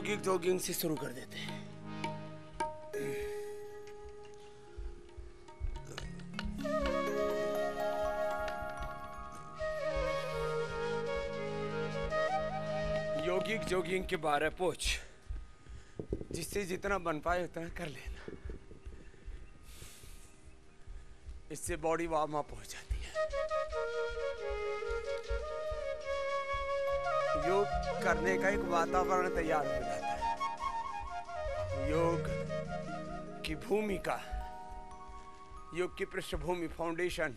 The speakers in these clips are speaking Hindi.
यौगिक जॉगिंग से शुरू कर देते हैं। यौगिक जॉगिंग के बारे पूछ, जिससे जितना बन पाए उतना कर लेना। इससे बॉडी वार्म अप हो जाती है। योग करने का एक वातावरण तैयार हो जाता है। योग की भूमिका, योग की पृष्ठभूमि, फाउंडेशन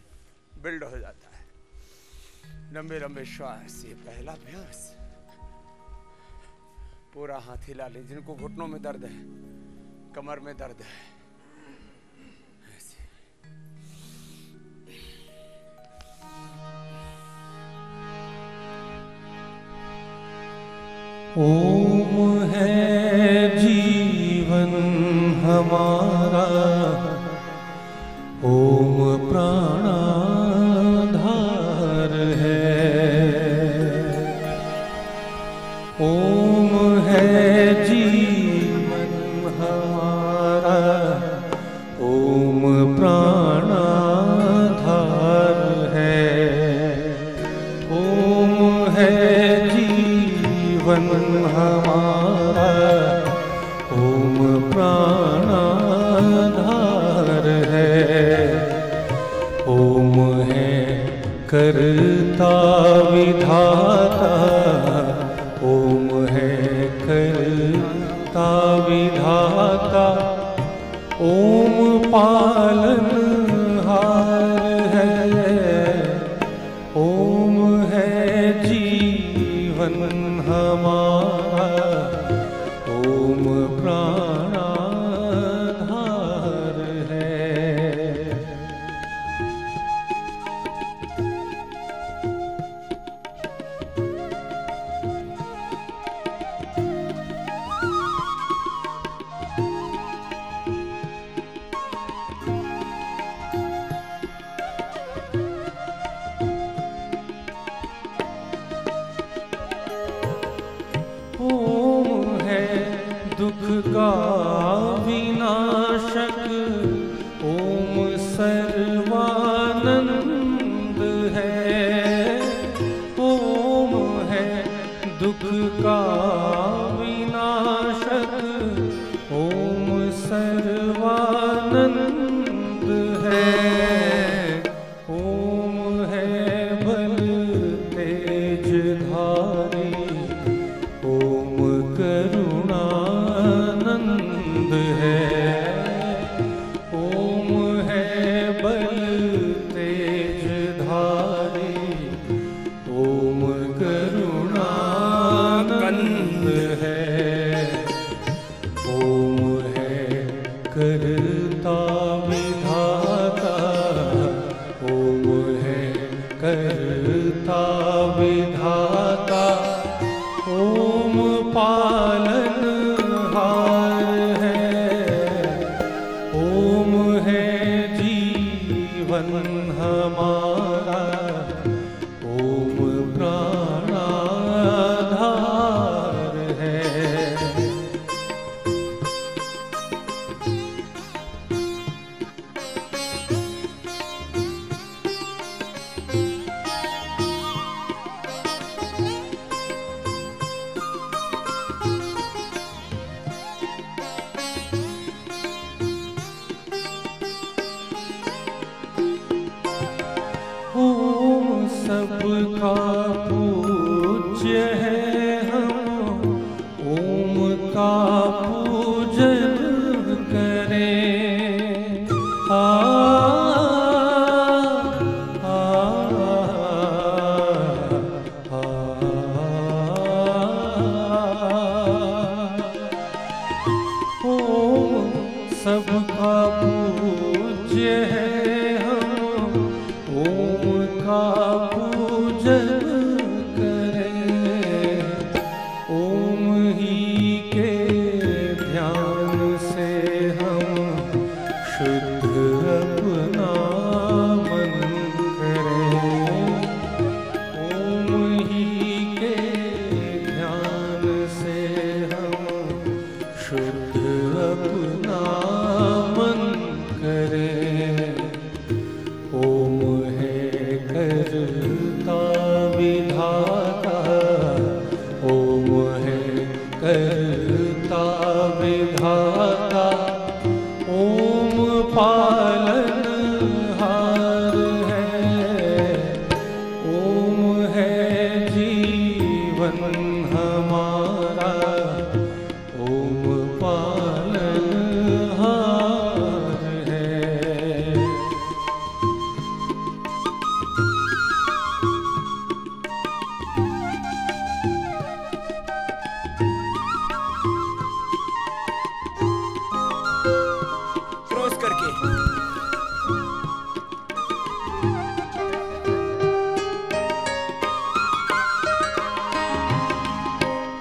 बिल्ड हो जाता है। लंबे लंबे श्वास, ये पहला अभ्यास। पूरा हाथ हिला ले। जिनको घुटनों में दर्द है, कमर में दर्द है, ओम है जीवन हमारा, ओम प्राणाधार है। ओम है जीवन हमारा, ओम प्राणाधार है। ओम है जीवन हमारा, ओम प्राणाधार है। ओम है करता विधाता, ओम है करता विधाता। ओम पालनहार है, ओम है जीवन हमारा, ओम प्राणाधार है। ओम है दुख का विनाशक, ओम सर्वानंद है। ओम है दुख का विनाशक, ओम सर्वानंद है। ओम है बल तेज धारी, ओम करुणानंद है। ओम है बल तेज धारी, ओम करुणानंद है। ओम है करता विधाता, ओम है करता विधाता। ओम पालनहार है, ओम है जीवन हमारा, ओम प्राणाधार है। ओम सबका पूज्य है हम, ओम का पूजन करें। आ आ आ ओम सबका पूज्य है हम, ओम का पूजन करें। ओम ही के ध्यान से हम शुद्ध अपना मन करें। ओम ही के ध्यान से हम विधाता, ओम है करता विधाता, ओम पालनहार है, ओम है जीवन हमारा, ओम पालनहार है। क्रॉस करके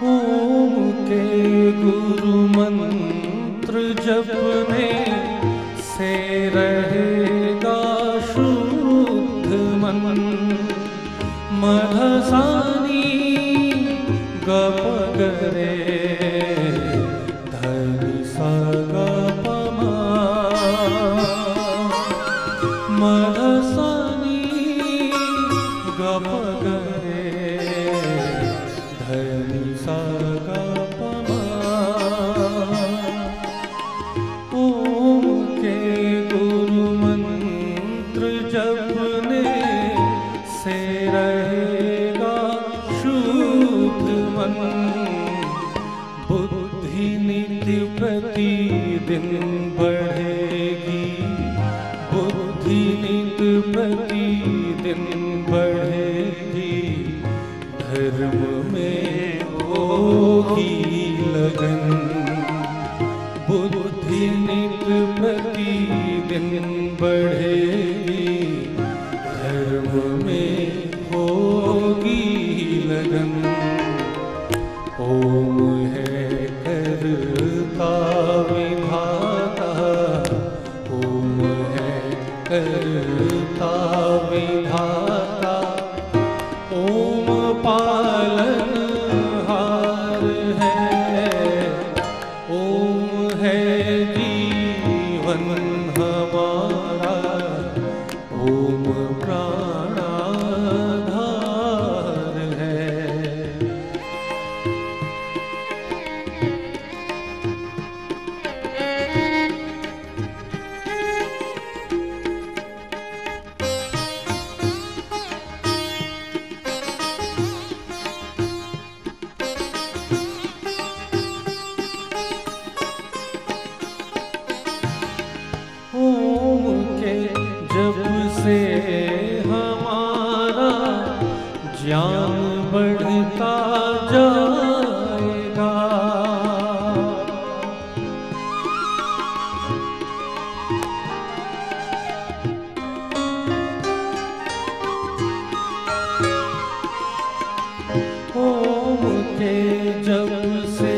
ओम के गुरु मंत्र जपने से रहेगा शुद्ध मन, मधसानी गप गरे धनि सा गप मा, मधसानी गप गरे धनि सा गप मा। ओम के गुरु मंत्र जपने से रहेगा शुद्ध मन, बुद्धि नित्य प्रतिदिन बढ़ेगी, बुद्धि नित्य प्रतिदिन बढ़ेगी, धर्म में होगी लगन, बुद्धि नित्य प्रतिदिन बढ़ेगी, धर्म में होगी लगन। ओम है करता विधाता, ओम है करता विधाता, ओम पालनहार है, ओम है जीवन हमारा, ओम प्राणाधार है। ओम के जब से हमारा ज्ञान बढ़ता जाएगा, ओम के जब से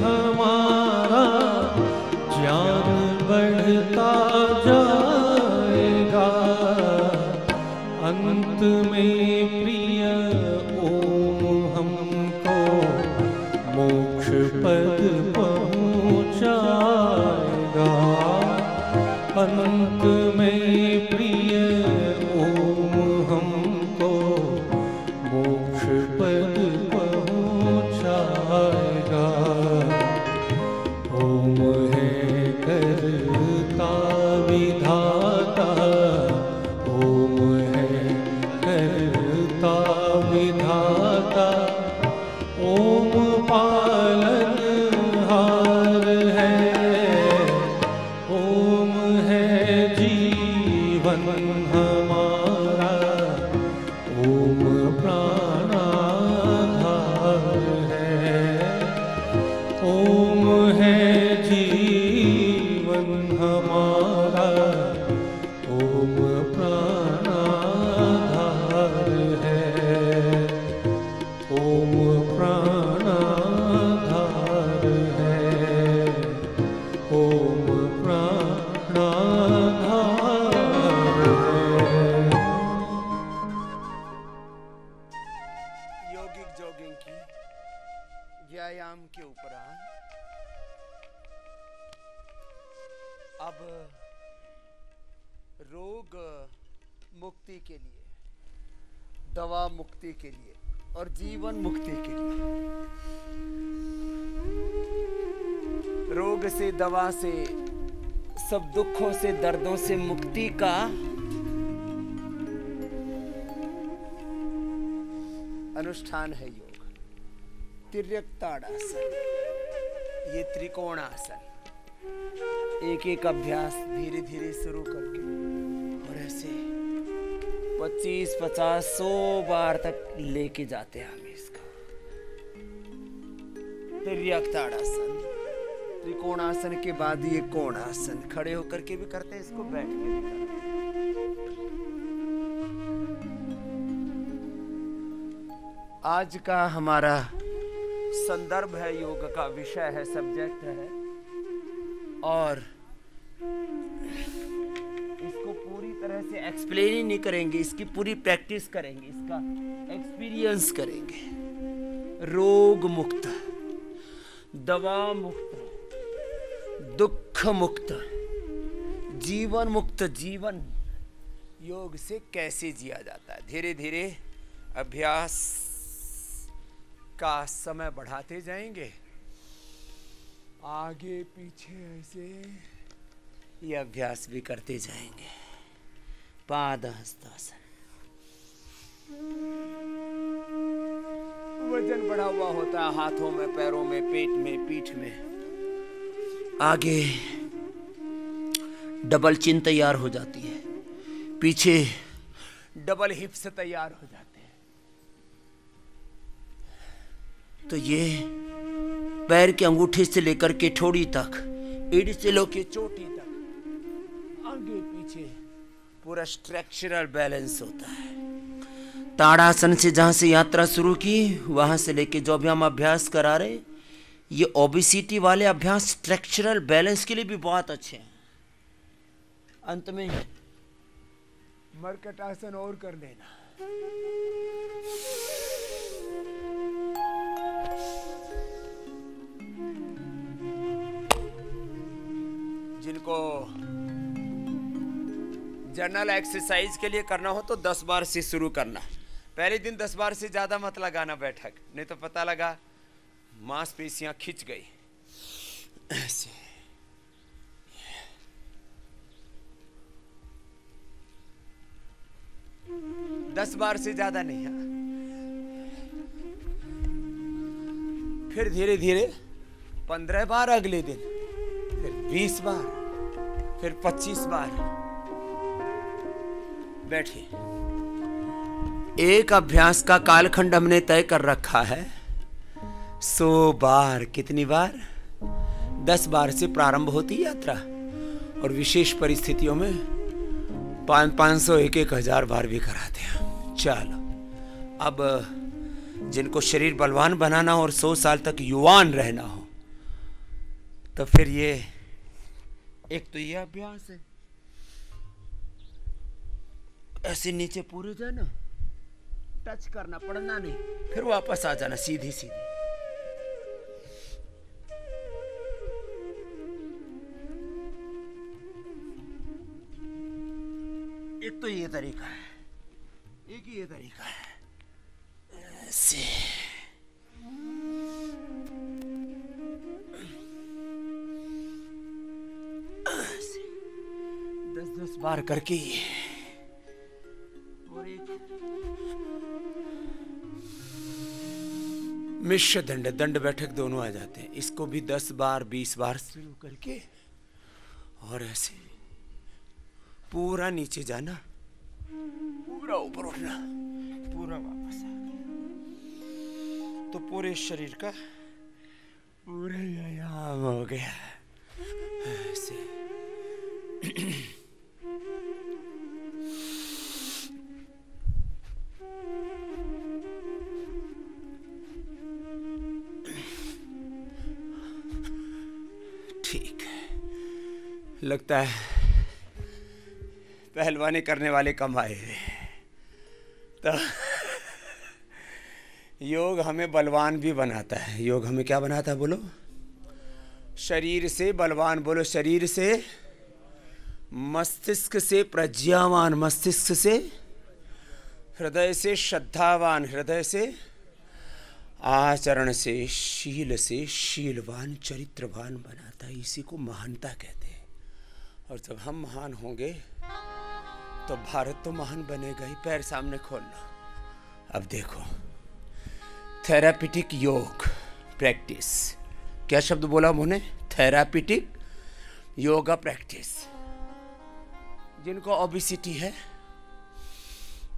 हमारा ज्ञान बढ़ता जाएगा, अंत में प्रिय ओम हमको मोक्ष पद पहुँचाएगा, अंत में प्रिय ओम हमको मोक्ष पद पहुँचाएगा। ओम है करता विधाता, ओम है करता विधाता, ओम पालनहार है, ओम है जीवन हमारा, ओम प्राणाधार है, ओम है जीवन हमारा, ओम प्राणाधार है, ओम प्राणाधार है, ओम प्राणाधार है। यौगिक जॉगिंग की व्यायाम के उपरांत अब रोग मुक्ति के लिए दवा मुक्ति के लिए और जीवन मुक्ति के लिए। रोग से, दवा से, सब दुखों से, दर्दों से मुक्ति का अनुष्ठान है योग। तिर्यक ताड़ासन, ये त्रिकोणासन, एक एक अभ्यास धीरे धीरे शुरू करके और ऐसे 25, 50, 100 बार तक लेके जाते हैं हम इसका। तिर्यक ताड़ासन, त्रिकोणासन के बाद ये कोणासन, खड़े होकर के भी करते हैं इसको, बैठ के भी करते हैं। आज का हमारा संदर्भ है, योग का विषय है, सब्जेक्ट है, और इसको पूरी तरह से एक्सप्लेन ही नहीं करेंगे, इसकी पूरी प्रैक्टिस करेंगे, इसका एक्सपीरियंस करेंगे। रोग मुक्त, दवा मुक्त, दुख मुक्त, जीवन मुक्त जीवन योग से कैसे जिया जाता है। धीरे धीरे अभ्यास का समय बढ़ाते जाएंगे, आगे पीछे ऐसे ये अभ्यास भी करते जाएंगे। पादहस्तासन, वजन बढ़ा हुआ होता है हाथों में, पैरों में, पेट में, पीठ में। आगे डबल चिन तैयार हो जाती है, पीछे डबल हिप्स तैयार हो जाते हैं। तो ये पैर के अंगूठे से लेकर के ठोड़ी तक, एड़ी से लेकर चोटी तक, आगे पीछे पूरा स्ट्रक्चरल बैलेंस होता है। ताड़ासन से जहां से यात्रा शुरू की, वहां से लेके जो अभी हम अभ्यास करा रहे, ये ओबेसिटी वाले अभ्यास स्ट्रक्चरल बैलेंस के लिए भी बहुत अच्छे हैं। अंत में मर्कटासन और कर लेना। जिनको जनरल एक्सरसाइज के लिए करना हो तो 10 बार से शुरू करना। पहले दिन 10 बार से ज्यादा मत लगाना बैठक, नहीं तो पता लगा मांसपेशियां खिंच गई। ऐसे 10 बार से ज्यादा नहीं है। फिर धीरे धीरे 15 बार अगले दिन, फिर 20 बार, फिर 25 बार। बैठिए। एक अभ्यास का कालखंड हमने तय कर रखा है 100 बार। कितनी बार? 10 बार से प्रारंभ होती यात्रा, और विशेष परिस्थितियों में 500, 1,000 बार भी कराते हैं। चलो, अब जिनको शरीर बलवान बनाना हो और 100 साल तक युवान रहना हो, तो फिर ये एक तो ये अभ्यास है, ऐसे नीचे पूरे जाना, टच करना, पड़ना नहीं, फिर वापस आ जाना सीधी सीधी। एक तो ये तरीका है, एक ही ये तरीका है। ऐसे 10-10 बार करके ही, और एक मिश्र दंड, दंड बैठक दोनों आ जाते हैं। इसको भी 10 बार 20 बार शुरू करके, और ऐसे पूरा नीचे जाना, पूरा ऊपर उठना, पूरा वापस आ, तो पूरे शरीर का पूरा व्यायाम हो गया। ऐसे ठीक लगता है पहलवानी करने वाले कम आए हैं। तो योग हमें बलवान भी बनाता है। योग हमें क्या बनाता है बोलो? शरीर से बलवान, बोलो शरीर से, मस्तिष्क से प्रज्ञावान, मस्तिष्क से हृदय से श्रद्धावान, हृदय से आचरण से, शील से शीलवान, चरित्रवान बनाता है। इसी को महानता कहते हैं। और जब हम महान होंगे तो भारत तो महान बनेगा ही। पैर सामने खोलना। अब देखो, थेरापिटिक योग प्रैक्टिस, क्या शब्द बोला उन्होंने? Therapeutic yoga practice. जिनको ओबेसिटी है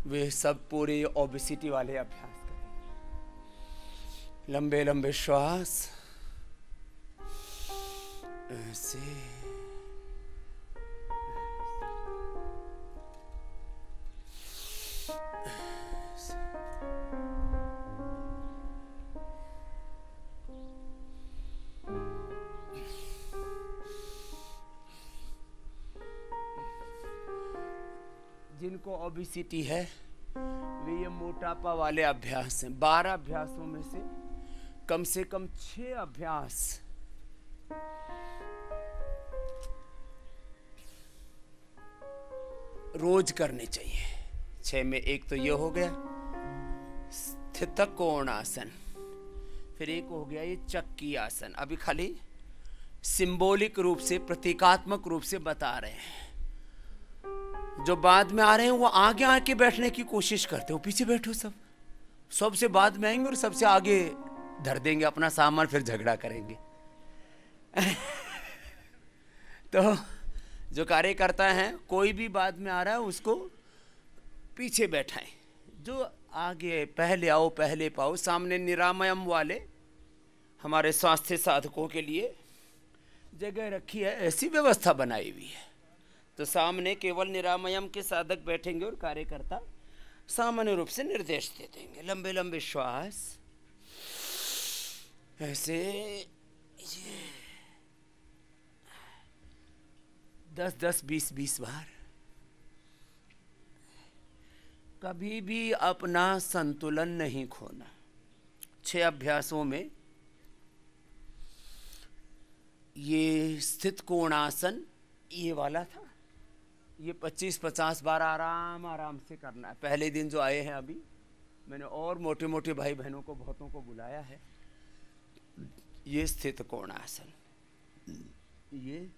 वे सब पूरे ओबेसिटी वाले अभ्यास करें। लंबे लंबे श्वास, ऐसे जिनको ओबेसिटी है वे ये मोटापा वाले अभ्यास हैं। 12 अभ्यासों में से कम 6 अभ्यास रोज करने चाहिए। 6 में एक तो ये हो गया स्थित कोणासन, फिर एक हो गया ये चक्की आसन। अभी खाली सिंबॉलिक रूप से, प्रतीकात्मक रूप से बता रहे हैं। जो बाद में आ रहे हैं वो आगे आके बैठने की कोशिश करते हो। पीछे बैठो, सबसे बाद में आएंगे और सबसे आगे धर देंगे अपना सामान, फिर झगड़ा करेंगे। तो जो कार्यकर्ता हैं, कोई भी बाद में आ रहा है उसको पीछे बैठाएं। जो आगे पहले आओ पहले पाओ। सामने निरामयम वाले हमारे स्वास्थ्य साधकों के लिए जगह रखी है, ऐसी व्यवस्था बनाई हुई है। तो सामने केवल निरामयम के साधक बैठेंगे और कार्यकर्ता सामान्य रूप से निर्देश दे देंगे। लंबे लंबे श्वास, ऐसे 10-10, 20-20 बार। कभी भी अपना संतुलन नहीं खोना। 6 अभ्यासों में ये स्थित कोणासन ये वाला था। ये 25-50 बार आराम से करना है। पहले दिन जो आए हैं अभी, मैंने और मोटे मोटे भाई बहनों को, बहुतों को बुलाया है। ये स्थित कोणासन, ये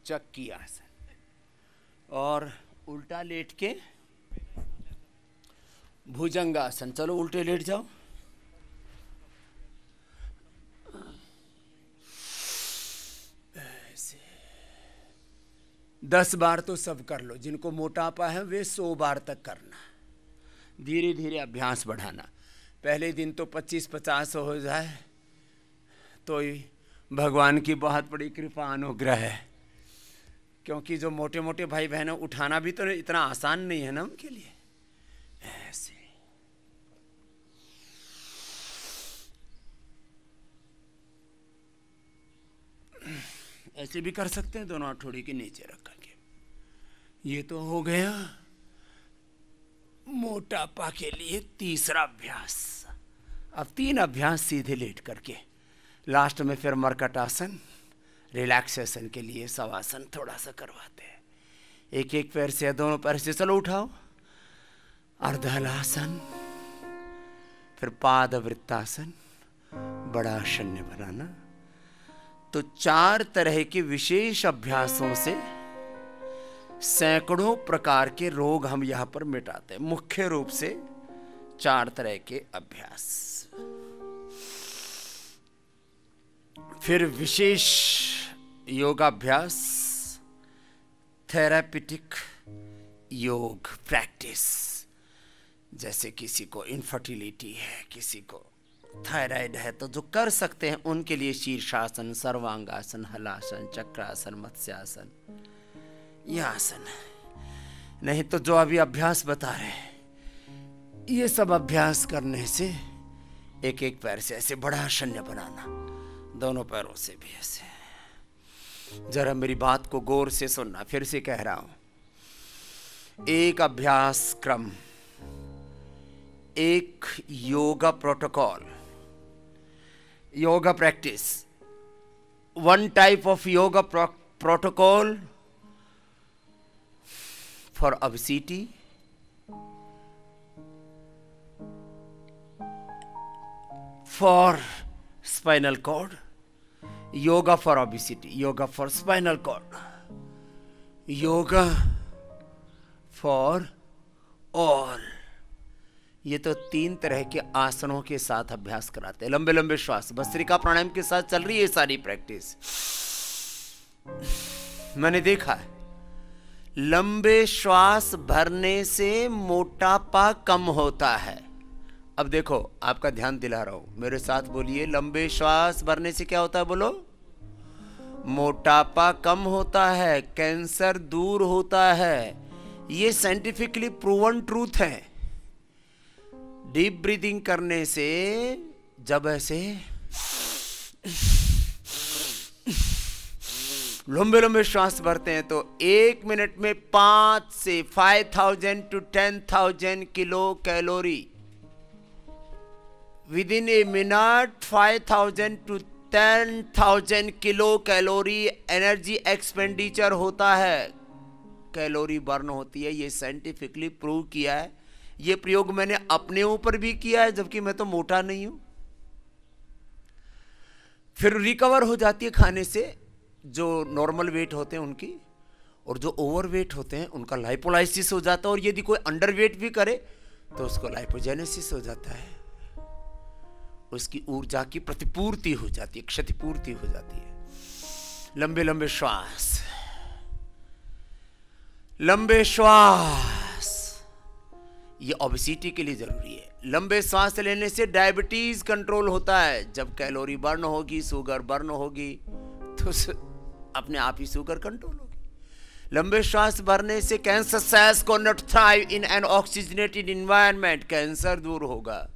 चक्की आसन, और उल्टा लेट के भुजंगासन। चलो उल्टे लेट जाओ। ऐसे 10 बार तो सब कर लो। जिनको मोटापा है वे 100 बार तक करना। धीरे धीरे अभ्यास बढ़ाना। पहले दिन तो 25-50 हो जाए तो ही भगवान की बहुत बड़ी कृपा अनुग्रह है। क्योंकि जो मोटे मोटे भाई बहनों उठाना भी तो इतना आसान नहीं है ना उनके लिए। ऐसे ऐसे भी कर सकते हैं, दोनों हथौड़ी के नीचे रख करके। ये तो हो गया मोटापा के लिए तीसरा अभ्यास। अब 3 अभ्यास सीधे लेट करके, लास्ट में फिर मरकट आसन, रिलैक्सेशन के लिए शवासन थोड़ा सा करवाते हैं। एक पैर से, दोनों पैर से चलो उठाओ। अर्धहलासन, फिर पादवृत्तासन, बड़ा शून्य बनाना। तो 4 तरह के विशेष अभ्यासों से सैकड़ों प्रकार के रोग हम यहां पर मिटाते हैं। मुख्य रूप से 4 तरह के अभ्यास। फिर विशेष योगाभ्यास, थेरापिटिक योग प्रैक्टिस। जैसे किसी को इनफर्टिलिटी है, किसी को थायराइड है, तो जो कर सकते हैं उनके लिए शीर्षासन, सर्वांगासन, हलासन, चक्रासन, मत्स्यासन, यह आसन है। नहीं तो जो अभी अभ्यास बता रहे हैं, ये सब अभ्यास करने से एक पैर से ऐसे बड़ा शून्य बनाना, दोनों पैरों से भी ऐसे। जरा मेरी बात को गौर से सुनना, फिर से कह रहा हूं। एक अभ्यास क्रम, एक yoga protocol, yoga practice, one type of yoga protocol for obesity, for spinal cord, yoga for obesity, yoga for spinal cord, yoga for all. ये तो 3 तरह के आसनों के साथ अभ्यास कराते हैं. लंबे लंबे श्वास भस्त्रिका प्राणायाम के साथ चल रही है सारी प्रैक्टिस. मैंने देखा है लंबे श्वास भरने से मोटापा कम होता है. अब देखो आपका ध्यान दिला रहा हूं, मेरे साथ बोलिए. लंबे श्वास भरने से क्या होता है? बोलो. मोटापा कम होता है, कैंसर दूर होता है. ये साइंटिफिकली प्रूवन ट्रूथ है. डीप ब्रीदिंग करने से जब ऐसे लंबे लंबे श्वास भरते हैं तो 1 मिनट में 5 से 5000 to 10,000 kilo calorie. Within a minute 5,000 to 10,000 kilo calorie energy expenditure होता है. कैलोरी बर्न होती है. ये साइंटिफिकली प्रूव किया है. ये प्रयोग मैंने अपने ऊपर भी किया है जबकि मैं तो मोटा नहीं हूं. फिर रिकवर हो जाती है खाने से जो नॉर्मल वेट होते हैं उनकी, और जो ओवर वेट होते हैं उनका लाइपोलाइसिस हो जाता है. और यदि कोई अंडर वेट भी करे तो उसको लाइपोजेनेसिस हो जाता है. उसकी ऊर्जा की प्रतिपूर्ति हो जाती है, क्षतिपूर्ति हो जाती है. लंबे लंबे श्वास, लंबे श्वास, ये ओबेसिटी के लिए जरूरी है. लंबे सांस लेने से डायबिटीज कंट्रोल होता है. जब कैलोरी बर्न होगी, शुगर बर्न होगी, तो अपने आप ही शुगर कंट्रोल होगी. लंबे श्वास भरने से कैंसर सेल्स को not thrive in an oxygenated environment. Cancer दूर होगा.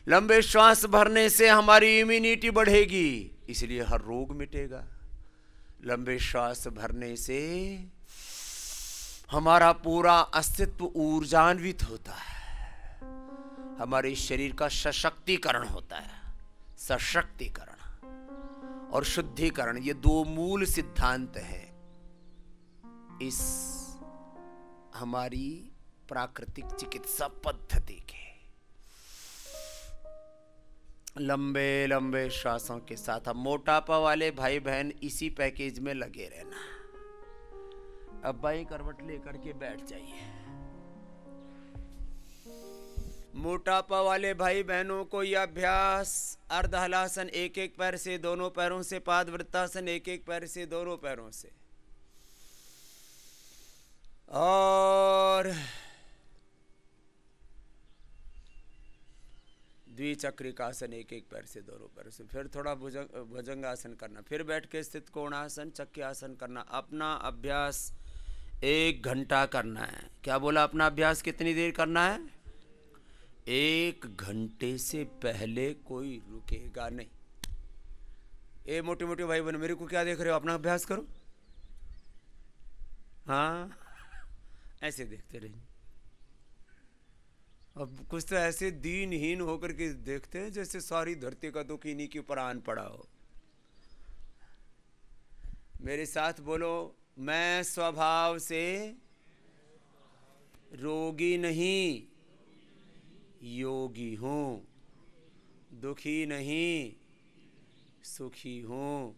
लंबे श्वास भरने से हमारी इम्यूनिटी बढ़ेगी, इसलिए हर रोग मिटेगा. लंबे श्वास भरने से हमारा पूरा अस्तित्व ऊर्जान्वित होता है. हमारे शरीर का सशक्तिकरण होता है. सशक्तिकरण और शुद्धिकरण ये 2 मूल सिद्धांत हैं इस हमारी प्राकृतिक चिकित्सा पद्धति के. लंबे लंबे श्वासों के साथ. अब मोटापा वाले भाई बहन इसी पैकेज में लगे रहना. अब बाई करवट लेकर के बैठ जाइए. मोटापा वाले भाई बहनों को यह अभ्यास अर्ध हलासन, 1-1 पैर से दोनों पैरों से, पाद वृत्तासन 1-1 पैर से दोनों पैरों से, और द्विचक्रिकासन 1-1 पैर से दोनों पैरों से. फिर थोड़ा भुजंगासन करना. फिर बैठ के स्थित कोणासन, चक्रासन करना. अपना अभ्यास 1 घंटा करना है. क्या बोला? अपना अभ्यास कितनी देर करना है? 1 घंटे से पहले कोई रुकेगा नहीं. ए मोटे मोटे भाई बहन, मेरे को क्या देख रहे हो? अपना अभ्यास करो. हाँ, ऐसे देखते रहिए. अब कुछ तो ऐसे दीनहीन होकर के देखते हैं जैसे सारी धरती का दुख इन्हीं के ऊपर आन पड़ा हो. मेरे साथ बोलो, मैं स्वभाव से रोगी नहीं, योगी हूं. दुखी नहीं, सुखी हूं.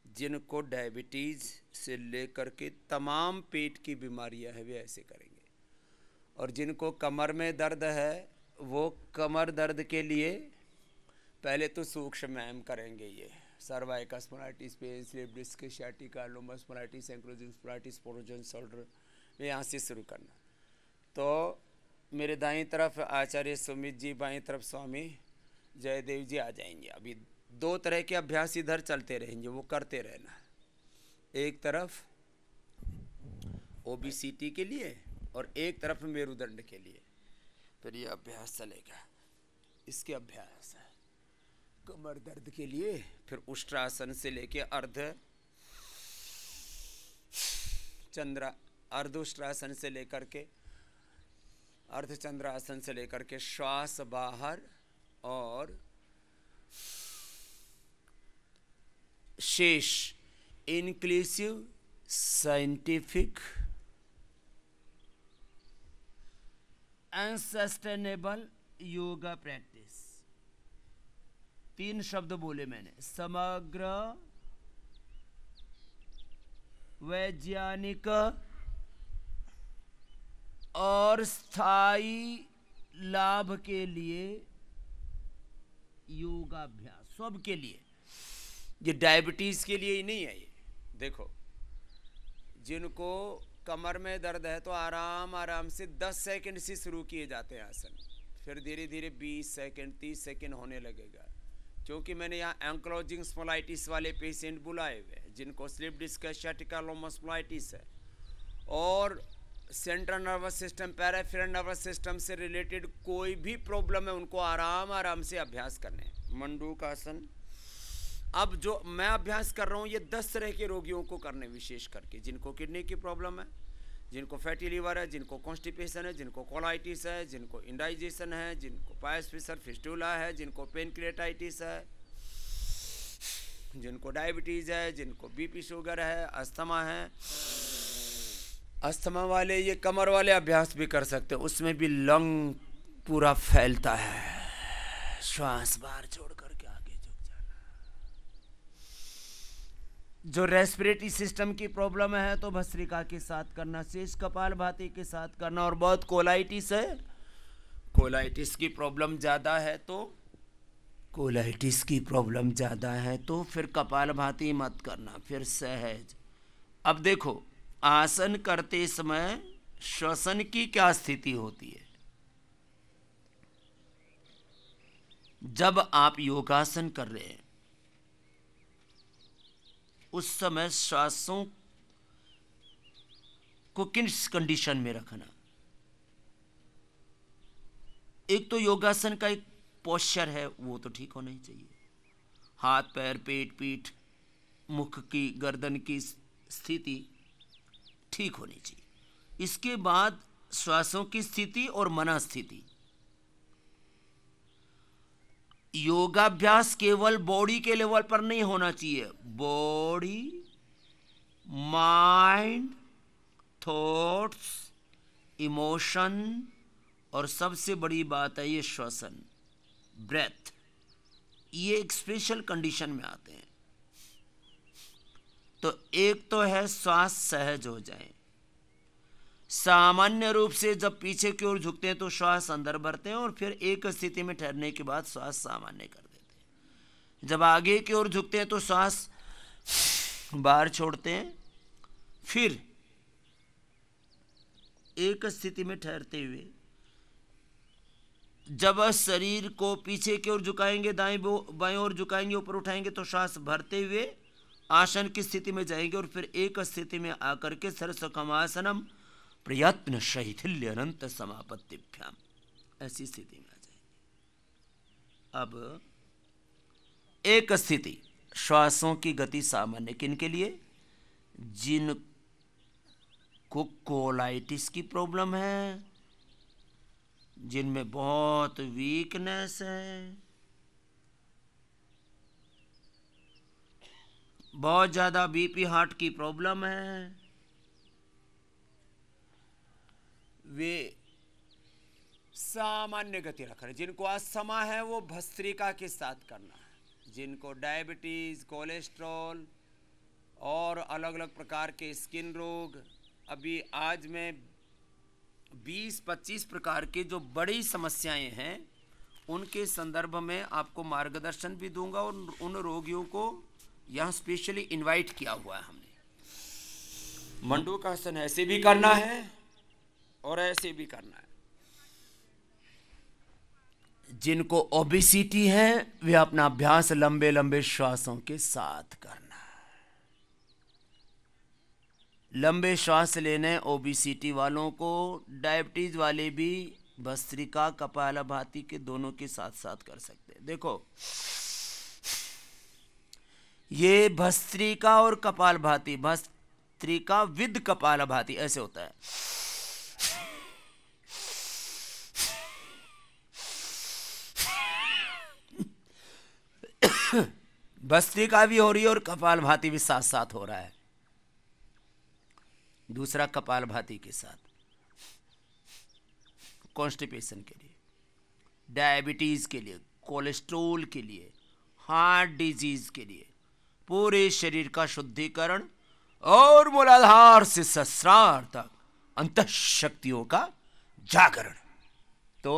जिनको डायबिटीज से लेकर के तमाम पेट की बीमारियां हैं वे ऐसे करेंगे. और जिनको कमर में दर्द है वो कमर दर्द के लिए पहले तो सूक्ष्म व्यायाम करेंगे. ये cervical spondylitis, slip disc, sciatica, lumbar spondylitis, ankylosing spondylitis, frozen shoulder, में यहाँ से शुरू करना. तो मेरे दाईं तरफ आचार्य सुमित जी, बाईं तरफ स्वामी जयदेव जी आ जाएंगे. अभी 2 तरह के अभ्यास इधर चलते रहेंगे, वो करते रहना. एक तरफ ओबेसिटी के लिए और एक तरफ मेरुदंड के लिए. फिर ये अभ्यास चलेगा. इसके अभ्यास है कमर दर्द के लिए. फिर उष्ट्रासन से लेके अर्धउष्ट्रासन से लेकर के अर्धचंद्रासन से लेकर के श्वास बाहर और शेष inclusive scientific and sustainable yoga practice. 3 शब्द बोले मैंने, समग्र, वैज्ञानिक और स्थायी लाभ के लिए योगाभ्यास, सबके लिए। ये डायबिटीज के लिए ही नहीं है। ये देखो, जिनको कमर में दर्द है तो आराम आराम से 10 सेकंड से शुरू किए जाते हैं आसन, फिर धीरे धीरे 20 सेकंड 30 सेकंड होने लगेगा। क्योंकि मैंने यहाँ एंक्लोजिंग स्पॉलाइटिस वाले पेशेंट बुलाए हुए हैं, जिनको स्लिप डिस्क साइटिका लोमोस्पॉलाइटिस है और central nervous system, peripheral nervous system से रिलेटेड कोई भी प्रॉब्लम है, उनको आराम आराम से अभ्यास करने हैं। मंडूकासन। अब जो मैं अभ्यास कर रहा हूँ ये 10 तरह के रोगियों को करने, विशेष करके जिनको किडनी की प्रॉब्लम है, जिनको फैटी लीवर है, जिनको कॉन्स्टिपेशन है, जिनको कोलाइटिस है, जिनको इंडाइजेशन है, जिनको पायस फिशर फिस्टुला है, जिनको पेनक्रिएटाइटिस है, जिनको डायबिटीज़ है, जिनको बीपी शुगर है, अस्थमा है। अस्थमा वाले ये कमर वाले अभ्यास भी कर सकते हैं, उसमें भी लंग पूरा फैलता है। श्वास बाहर छोड़ करके आगे झुक जाना। जो रेस्पिरेटरी सिस्टम की प्रॉब्लम है तो भस्त्रिका के साथ करना, शेष कपालभाति के साथ करना। और बहुत कोलाइटिस है, कोलाइटिस की प्रॉब्लम ज़्यादा है तो फिर कपालभाति मत करना, फिर सहज। अब देखो, आसन करते समय श्वसन की क्या स्थिति होती है? जब आप योगासन कर रहे हैं उस समय श्वासों को किस कंडीशन में रखना? एक तो योगासन का एक पोस्चर है, वो तो ठीक होना ही चाहिए। हाथ पैर, पेट, पीठ, मुख की, गर्दन की स्थिति ठीक होनी चाहिए। इसके बाद श्वासों की स्थिति और मनस्थिति। योगाभ्यास केवल बॉडी के लेवल पर नहीं होना चाहिए, बॉडी, माइंड, थॉट्स, इमोशन और सबसे बड़ी बात है ये श्वसन, ब्रेथ। ये एक स्पेशल कंडीशन में आते हैं। तो एक तो है श्वास सहज हो जाए। सामान्य रूप से जब पीछे की ओर झुकते हैं तो श्वास अंदर भरते हैं और फिर एक स्थिति में ठहरने के बाद श्वास सामान्य कर देते हैं। जब आगे की ओर झुकते हैं तो श्वास बाहर छोड़ते हैं, फिर एक स्थिति में ठहरते हुए जब शरीर को पीछे की ओर झुकाएंगे, दाएं बाएं ओर झुकाएंगे, ऊपर उठाएंगे तो श्वास भरते हुए आसन की स्थिति में जाएंगे और फिर एक स्थिति में आकर के सरसकमासनम प्रयत्न शैथिल्य अनंत समापत्तिभ्याम, ऐसी स्थिति में आ जाएंगे। अब एक स्थिति, श्वासों की गति सामान्य, किनके लिए? जिनको कोलाइटिस की प्रॉब्लम है, जिनमें बहुत वीकनेस है, बहुत ज़्यादा बीपी हार्ट की प्रॉब्लम है, वे सामान्य गति रख रहे। जिनको अस्थमा है वो भस्त्रिका के साथ करना है। जिनको डायबिटीज़, कोलेस्ट्रॉल और अलग अलग प्रकार के स्किन रोग, अभी आज मैं 20-25 प्रकार के जो बड़ी समस्याएं हैं उनके संदर्भ में आपको मार्गदर्शन भी दूंगा और उन रोगियों को यहाँ स्पेशली इनवाइट किया हुआ है हमने। मंडूकासन ऐसे भी करना है और ऐसे भी करना है। जिनको ओबेसिटी है वे अपना अभ्यास लंबे लंबे श्वासों के साथ करना है। लंबे श्वास लेने ओबेसिटी वालों को, डायबिटीज वाले भी भस्त्रिका कपालभाति के दोनों के साथ साथ कर सकते हैं। देखो, ये भस्त्रिका और कपालभाति, भस्त्रिका विद कपालभाति ऐसे होता है। भस्त्रिका भी हो रही है और कपालभाति भी साथ साथ हो रहा है। दूसरा कपालभाति के साथ, कॉन्स्टिपेशन के लिए, डायबिटीज़ के लिए, कोलेस्ट्रोल के लिए, हार्ट डिजीज के लिए, पूरे शरीर का शुद्धिकरण और मूलाधार से सहस्रार तक अंतः शक्तियों का जागरण। तो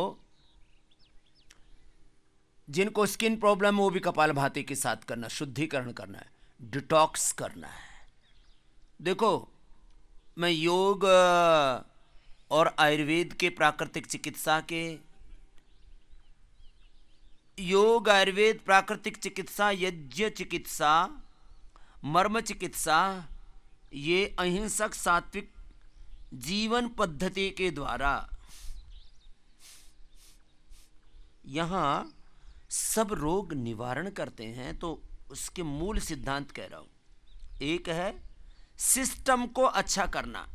जिनको स्किन प्रॉब्लम वो भी कपालभाति के साथ करना, शुद्धिकरण करना है, डिटॉक्स करना है। देखो, मैं योग और आयुर्वेद के प्राकृतिक चिकित्सा के, योग, आयुर्वेद, प्राकृतिक चिकित्सा, यज्ञ चिकित्सा, मर्म चिकित्सा, ये अहिंसक सात्विक जीवन पद्धति के द्वारा यहाँ सब रोग निवारण करते हैं। तो उसके मूल सिद्धांत कह रहा हूं। एक है सिस्टम को अच्छा करना।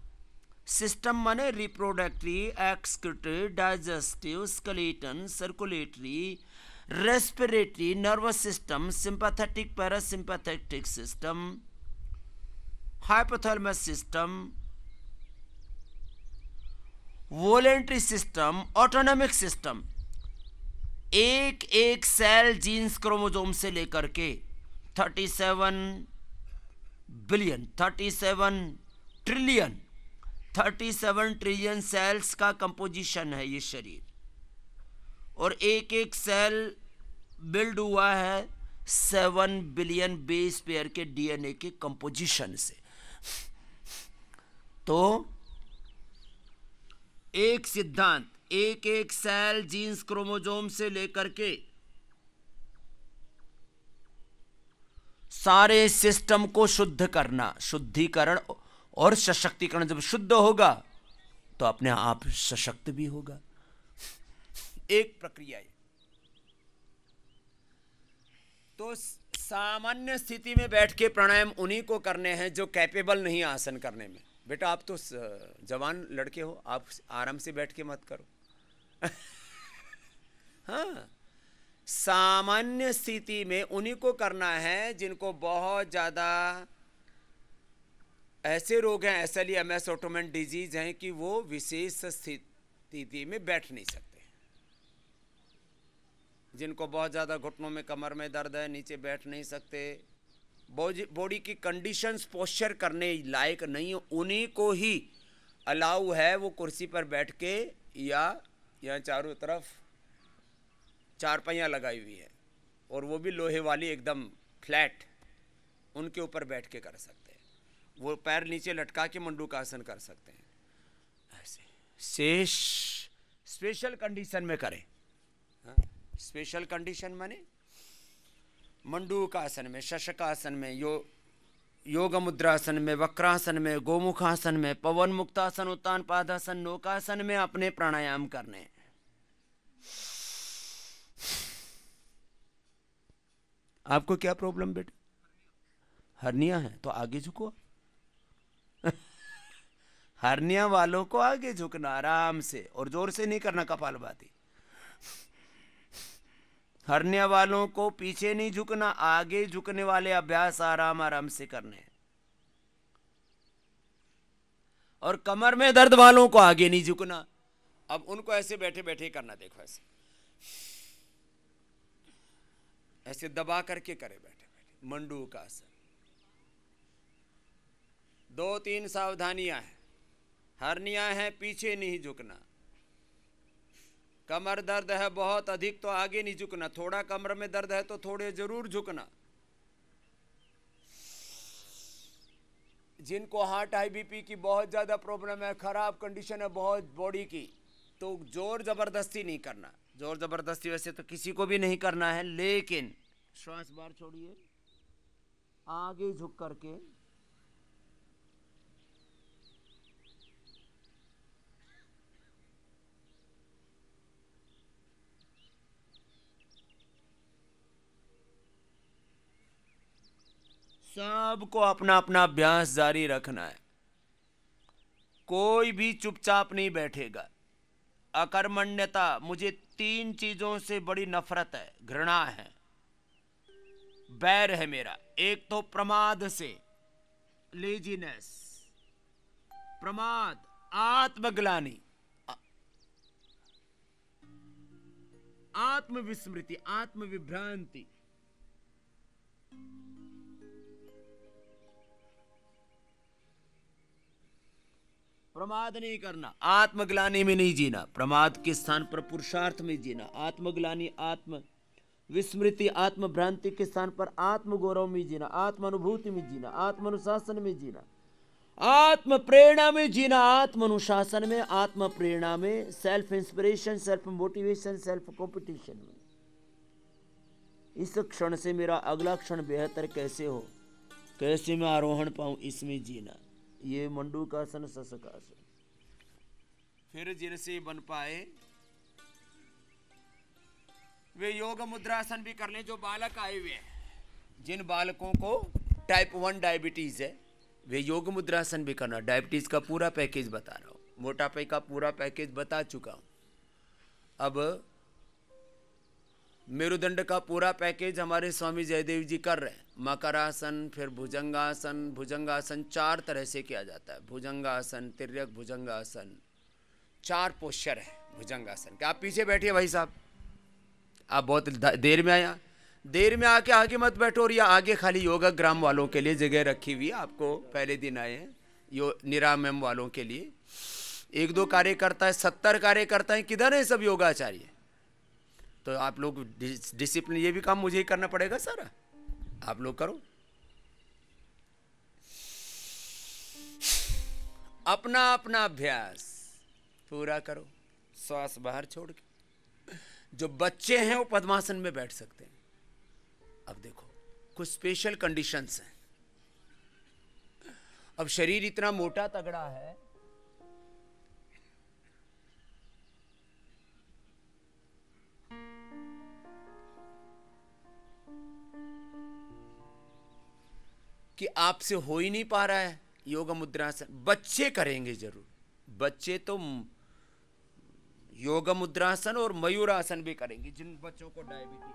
सिस्टम माने reproductive, excretory, digestive, skeleton, circulatory, respiratory, nervous system, sympathetic, parasympathetic system, hypothalamus system, voluntary system, autonomic system. एक एक सेल जीन्स क्रोमोसोम से लेकर के 37 बिलियन, 37 ट्रिलियन, 37 ट्रिलियन सेल्स का कंपोजिशन है ये शरीर। और एक एक सेल बिल्ड हुआ है 7 बिलियन बेस पेयर के डीएनए के कंपोजिशन से। तो एक सिद्धांत, एक एक सेल जीन्स क्रोमोसोम से लेकर के सारे सिस्टम को शुद्ध करना, शुद्धिकरण और सशक्तिकरण। जब शुद्ध होगा तो अपने आप सशक्त भी होगा। एक प्रक्रिया है। तो सामान्य स्थिति में बैठ के प्राणायाम उन्हीं को करने हैं जो कैपेबल नहीं आसन करने में। बेटा आप तो जवान लड़के हो, आप आराम से बैठ के मत करो। हाँ, सामान्य स्थिति में उन्हीं को करना है जिनको बहुत ज़्यादा ऐसे रोग हैं, SLE, MS, ऑटोमेन डिजीज हैं कि वो विशेष स्थिति में बैठ नहीं सकते। जिनको बहुत ज़्यादा घुटनों में, कमर में दर्द है, नीचे बैठ नहीं सकते, बॉडी की कंडीशंस पोस्चर करने लायक नहीं हो, उन्हीं को ही अलाउ है वो कुर्सी पर बैठ के या चारों तरफ चारपाइयाँ लगाई हुई है और वो भी लोहे वाली एकदम फ्लैट, उनके ऊपर बैठ के कर सकते हैं। वो पैर नीचे लटका के मंडूकासन कर सकते हैं। ऐसे शेष स्पेशल कंडीशन में करें। हाँ? स्पेशल कंडीशन माने मंडूकासन में, शशकासन में, योग मुद्रासन में, वक्रासन में, गोमुखासन में, पवन मुक्तासन, उत्तान पादासन, नौकासन में अपने प्राणायाम करने। आपको क्या प्रॉब्लम बेटा? हर्निया है तो आगे झुको। हर्निया वालों को आगे झुकना आराम से, और जोर से नहीं करना कपालभाति। हर्निया वालों को पीछे नहीं झुकना, आगे झुकने वाले अभ्यास आराम आराम से करने। और कमर में दर्द वालों को आगे नहीं झुकना। अब उनको ऐसे बैठे बैठे करना, देखो ऐसे दबा करके करे बैठे बैठे मंडूकासन। 2-3 सावधानियां हैं। हर्निया है, पीछे नहीं झुकना। कमर दर्द है बहुत अधिक तो आगे नहीं झुकना, थोड़ा कमर में दर्द है तो थोड़े जरूर झुकना। जिनको हार्ट, हाई बीपी की बहुत ज्यादा प्रॉब्लम है, खराब कंडीशन है बहुत बॉडी की, तो जोर जबरदस्ती नहीं करना। जोर जबरदस्ती वैसे तो किसी को भी नहीं करना है, लेकिन श्वास बाहर छोड़िए, आगे झुक करके सबको अपना अपना अभ्यास जारी रखना है। कोई भी चुपचाप नहीं बैठेगा। अकर्मण्यता, मुझे 3 चीजों से बड़ी नफरत है, घृणा है, बैर है मेरा। एक तो प्रमाद से, लेजीनेस, प्रमाद, आत्मग्लानि। आत्मविस्मृति, आत्मविभ्रांति। प्रमाद नहीं करना, आत्मग्लानि में नहीं जीना, प्रमाद के स्थान पर पुरुषार्थ में जीना, आत्मग्लानि, आत्म विस्मृति, आत्मभ्रांति के स्थान पर आत्मगौरव में जीना, आत्मानुभूति में जीना, आत्मानुशासन में जीना, आत्म प्रेरणा में जीना, आत्मानुशासन में, आत्म प्रेरणा में, self inspiration, self motivation, self competition में। इस क्षण से मेरा अगला क्षण बेहतर कैसे हो, कैसे मैं आरोहण पाऊं, इसमें जीना। ये मंडूकासन, शशकासन। फिर जिनसे बन पाए वे योग मुद्रासन भी कर लें। जो बालक आए हुए हैं, जिन बालकों को टाइप 1 डायबिटीज है, वे योग मुद्रासन भी करना। डायबिटीज का पूरा पैकेज बता रहा हूँ, मोटापे का पूरा पैकेज बता चुका हूँ। अब मेरुदंड का पूरा पैकेज हमारे स्वामी जयदेव जी कर रहे हैं। मकरासन, फिर भुजंगासन। भुजंगासन 4 तरह से किया जाता है। भुजंगासन, तिर्यक भुजंगासन, 4 पोस्चर है भुजंगासन के। आप पीछे बैठिए भाई साहब, आप बहुत देर में आया, देर में आके आगे मत बैठो। और या आगे खाली योगा ग्राम वालों के लिए जगह रखी हुई है, आपको पहले दिन आए हैं, यो निरामयम वालों के लिए। 1-2 कार्यकर्ता है, 70 कार्यकर्ता है, किधर है सब योगाचार्य? तो आप लोग डिसिप्लिन, ये भी काम मुझे ही करना पड़ेगा सारा, आप लोग करो। अपना अपना अभ्यास पूरा करो, श्वास बाहर छोड़ के। जो बच्चे हैं वो पद्मासन में बैठ सकते हैं। अब देखो कुछ स्पेशल कंडीशंस हैं। अब शरीर इतना मोटा तगड़ा है, कि आपसे हो ही नहीं पा रहा है योग मुद्रासन। बच्चे करेंगे जरूर, बच्चे तो योग मुद्रासन और मयूरासन भी करेंगे, जिन बच्चों को डायबिटीज।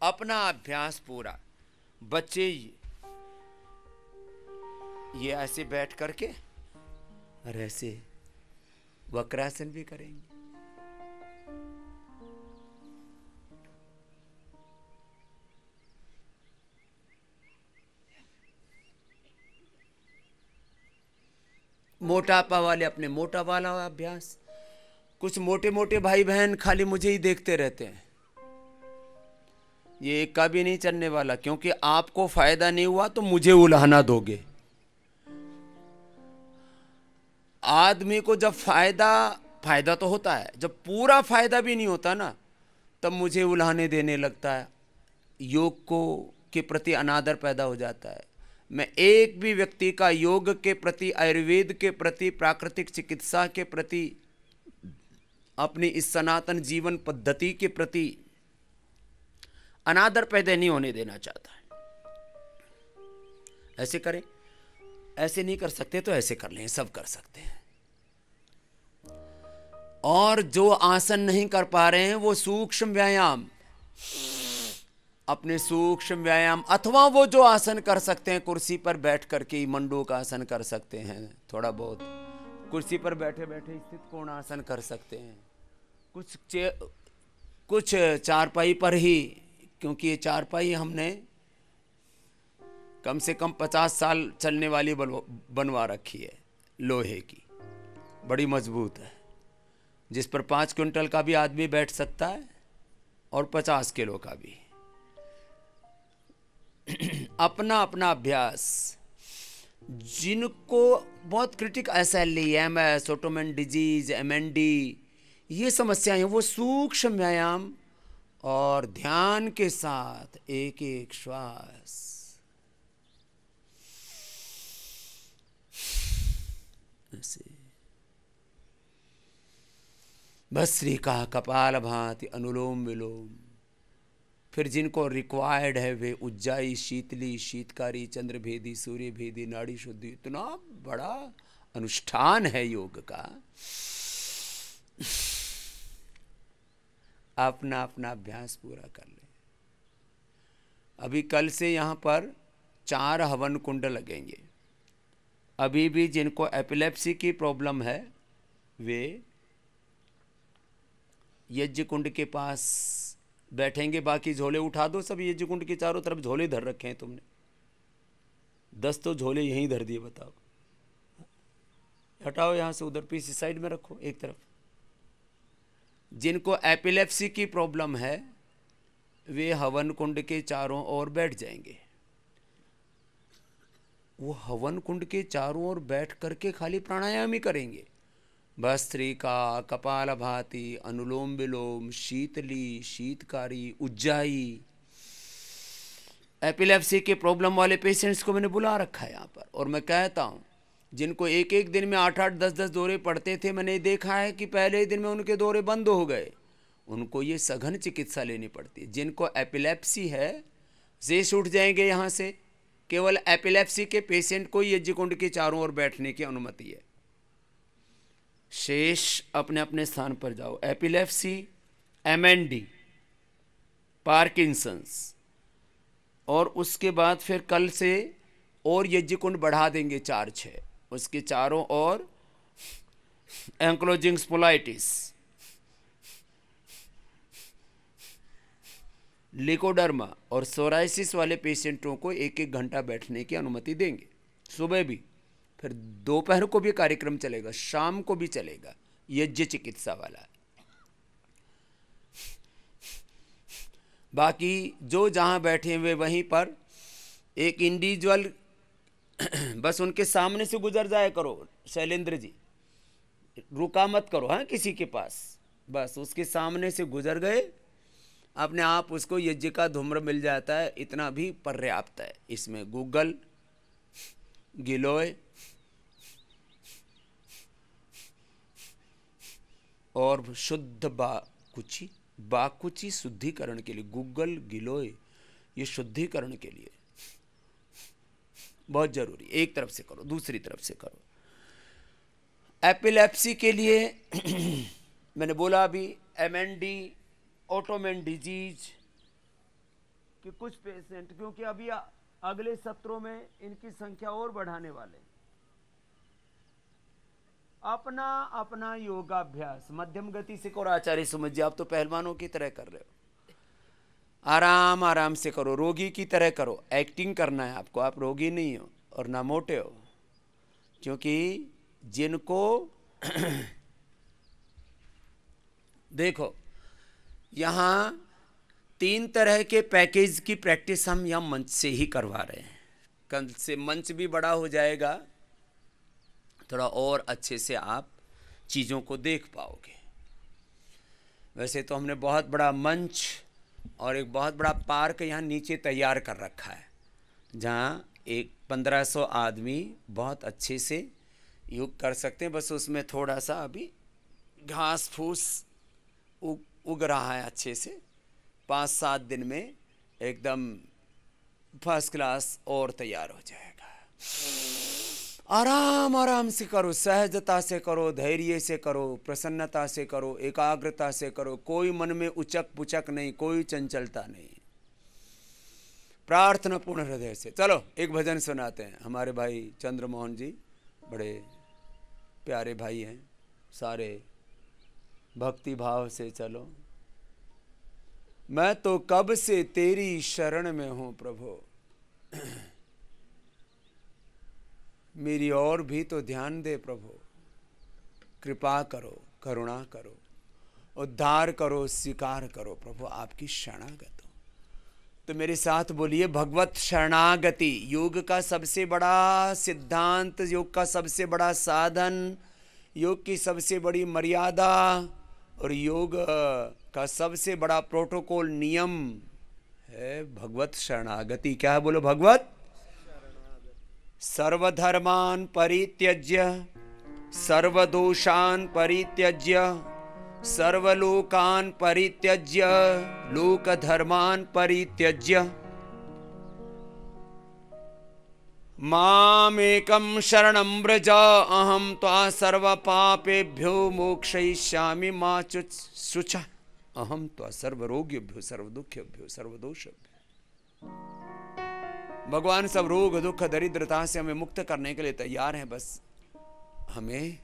अपना अभ्यास पूरा। बच्चे ये ऐसे बैठ करके और ऐसे वक्रासन भी करेंगे। मोटापा वाले अपने मोटा वाला अभ्यास। कुछ मोटे मोटे भाई बहन खाली मुझे ही देखते रहते हैं, ये एक का भी नहीं चलने वाला, क्योंकि आपको फायदा नहीं हुआ तो मुझे उलाहना दोगे। आदमी को जब फायदा तो होता है, जब पूरा फायदा भी नहीं होता ना, तब मुझे उलाहने देने लगता है। योग को के प्रति अनादर पैदा हो जाता है। मैं एक भी व्यक्ति का योग के प्रति, आयुर्वेद के प्रति, प्राकृतिक चिकित्सा के प्रति, अपनी इस सनातन जीवन पद्धति के प्रति अनादर पैदा नहीं होने देना चाहता है। ऐसे करें, ऐसे नहीं कर सकते तो ऐसे कर लें, सब कर सकते हैं। और जो आसन नहीं कर पा रहे हैं वो सूक्ष्म व्यायाम, अपने सूक्ष्म व्यायाम, अथवा वो जो आसन कर सकते हैं कुर्सी पर बैठ करके, मंडू का आसन कर सकते हैं, थोड़ा बहुत कुर्सी पर बैठे बैठे स्थित कोण आसन कर सकते हैं, कुछ चारपाई पर ही, क्योंकि ये चारपाई हमने कम से कम 50 साल चलने वाली बनवा रखी है, लोहे की, बड़ी मजबूत है, जिस पर 5 क्विंटल का भी आदमी बैठ सकता है और 50 किलो का भी। अपना अपना अभ्यास। जिनको बहुत critic SLE, MS, autoimmune disease, MND, ये समस्याएं हैं, वो सूक्ष्म व्यायाम और ध्यान के साथ एक एक श्वास, ऐसे भस्त्रिका कपाल भांति अनुलोम विलोम। फिर जिनको रिक्वायर्ड है वे उज्जाई, शीतली, शीतकारी, चंद्रभेदी, सूर्यभेदी, नाड़ी शुद्धि। इतना बड़ा अनुष्ठान है योग का। अपना अपना अभ्यास पूरा कर ले। अभी कल से यहाँ पर 4 हवन कुंड लगेंगे। अभी भी जिनको एपिलेप्सी की प्रॉब्लम है वे यज्ञ कुंड के पास बैठेंगे। बाकी झोले उठा दो सब। यज्ञ कुंड के चारों तरफ झोले धर रखे हैं तुमने, 10 तो झोले यहीं धर दिए। बताओ, हटाओ यहाँ से, उधर पीछे साइड में रखो एक तरफ। जिनको एपिलेप्सी की प्रॉब्लम है वे हवन कुंड के चारों ओर बैठ जाएंगे। वो हवन कुंड के चारों ओर बैठ करके खाली प्राणायाम ही करेंगे। भस्त्रिका, कपालभाति, अनुलोम विलोम, शीतली, शीतकारी, उज्जाई। एपिलेप्सी के प्रॉब्लम वाले पेशेंट्स को मैंने बुला रखा है यहाँ पर। और मैं कहता हूँ जिनको एक एक दिन में 8-8, 10-10 दौरे पड़ते थे, मैंने देखा है कि पहले दिन में उनके दौरे बंद हो गए। उनको ये सघन चिकित्सा लेनी पड़ती है। जिनको एपिलेप्सी है शेष उठ जाएंगे यहाँ से। केवल एपिलेप्सी के पेशेंट को यज्ञ कुंड के चारों ओर बैठने की अनुमति है। शेष अपने अपने स्थान पर जाओ। एपिलेप्सी, MND, पार्किंसंस, और उसके बाद फिर कल से और यज्ञ कुंड बढ़ा देंगे 4-6। उसके चारों ओर एंक्लोजिंग स्पोलाइटिस, लिकोडर्मा और सोराइसिस वाले पेशेंटों को 1-1 घंटा बैठने की अनुमति देंगे। सुबह भी, फिर दोपहर को भी कार्यक्रम चलेगा, शाम को भी चलेगा यज्ञ चिकित्सा वाला। बाकी जो जहाँ बैठे हुए वहीं पर एक इंडिविजुअल बस उनके सामने से गुजर जाया करो। शैलेंद्र जी, रुका मत करो हाँ किसी के पास, बस उसके सामने से गुजर गए, अपने आप उसको यज्ञ का धूम्र मिल जाता है। इतना भी पर्याप्त है। इसमें गूगल, गिलोय और शुद्ध बाकुची, बाकुची शुद्धिकरण के लिए, गूगल, गिलोय ये शुद्धिकरण के लिए बहुत जरूरी। एक तरफ से करो, दूसरी तरफ से करो। एपिलेप्सी के लिए मैंने बोला अभी MND, ऑटोमेन डिजीज के कुछ पेशेंट, क्योंकि अभी अगले सत्रों में इनकी संख्या और बढ़ाने वाले। अपना अपना योगाभ्यास मध्यम गति से करो। आचार्य सुमित जी, आप तो पहलवानों की तरह कर रहे हो। आराम आराम से करो, रोगी की तरह करो। एक्टिंग करना है आपको, आप रोगी नहीं हो और ना मोटे हो। क्योंकि जिनको देखो यहाँ 3 तरह के पैकेज की प्रैक्टिस हम यहाँ मंच से ही करवा रहे हैं। कल से मंच भी बड़ा हो जाएगा, थोड़ा और अच्छे से आप चीज़ों को देख पाओगे। वैसे तो हमने बहुत बड़ा मंच और एक बहुत बड़ा पार्क यहाँ नीचे तैयार कर रखा है, जहाँ एक 1500 आदमी बहुत अच्छे से योग कर सकते हैं। बस उसमें थोड़ा सा अभी घास फूस उग रहा है अच्छे से। 5-7 दिन में एकदम फर्स्ट क्लास और तैयार हो जाएगा। आराम आराम से करो, सहजता से करो, धैर्य से करो, प्रसन्नता से करो, एकाग्रता से करो। कोई मन में उचक पुचक नहीं, कोई चंचलता नहीं, प्रार्थना पूर्ण हृदय से। चलो एक भजन सुनाते हैं। हमारे भाई चंद्रमोहन जी बड़े प्यारे भाई हैं, सारे भक्ति भाव से चलो। मैं तो कब से तेरी शरण में हूं प्रभु, मेरी और भी तो ध्यान दे प्रभु। कृपा करो, करुणा करो, उद्धार करो, स्वीकार करो प्रभु, आपकी शरणागत हो। तो मेरे साथ बोलिए, भगवत शरणागति योग का सबसे बड़ा सिद्धांत, योग का सबसे बड़ा साधन, योग की सबसे बड़ी मर्यादा और योग का सबसे बड़ा प्रोटोकॉल नियम है भगवत शरणागति। क्या है बोलो? भगवत सर्वधर्मान परित्यज्य सर्वदोषान परित्यज्य सर्वलोकान परित्यज्य लोकधर्मान परित्यज्य मामेकं शरणं व्रज अहं त्वा सर्वपापेभ्यो मोक्षयिष्यामि मा शुचः। अहम तो सर्वरोग्यभ्यो सर्वदुःखेभ्यो सर्वदोषभ्यो। भगवान सब रोग दुख दरिद्रता से हमें मुक्त करने के लिए तैयार हैं, बस हमें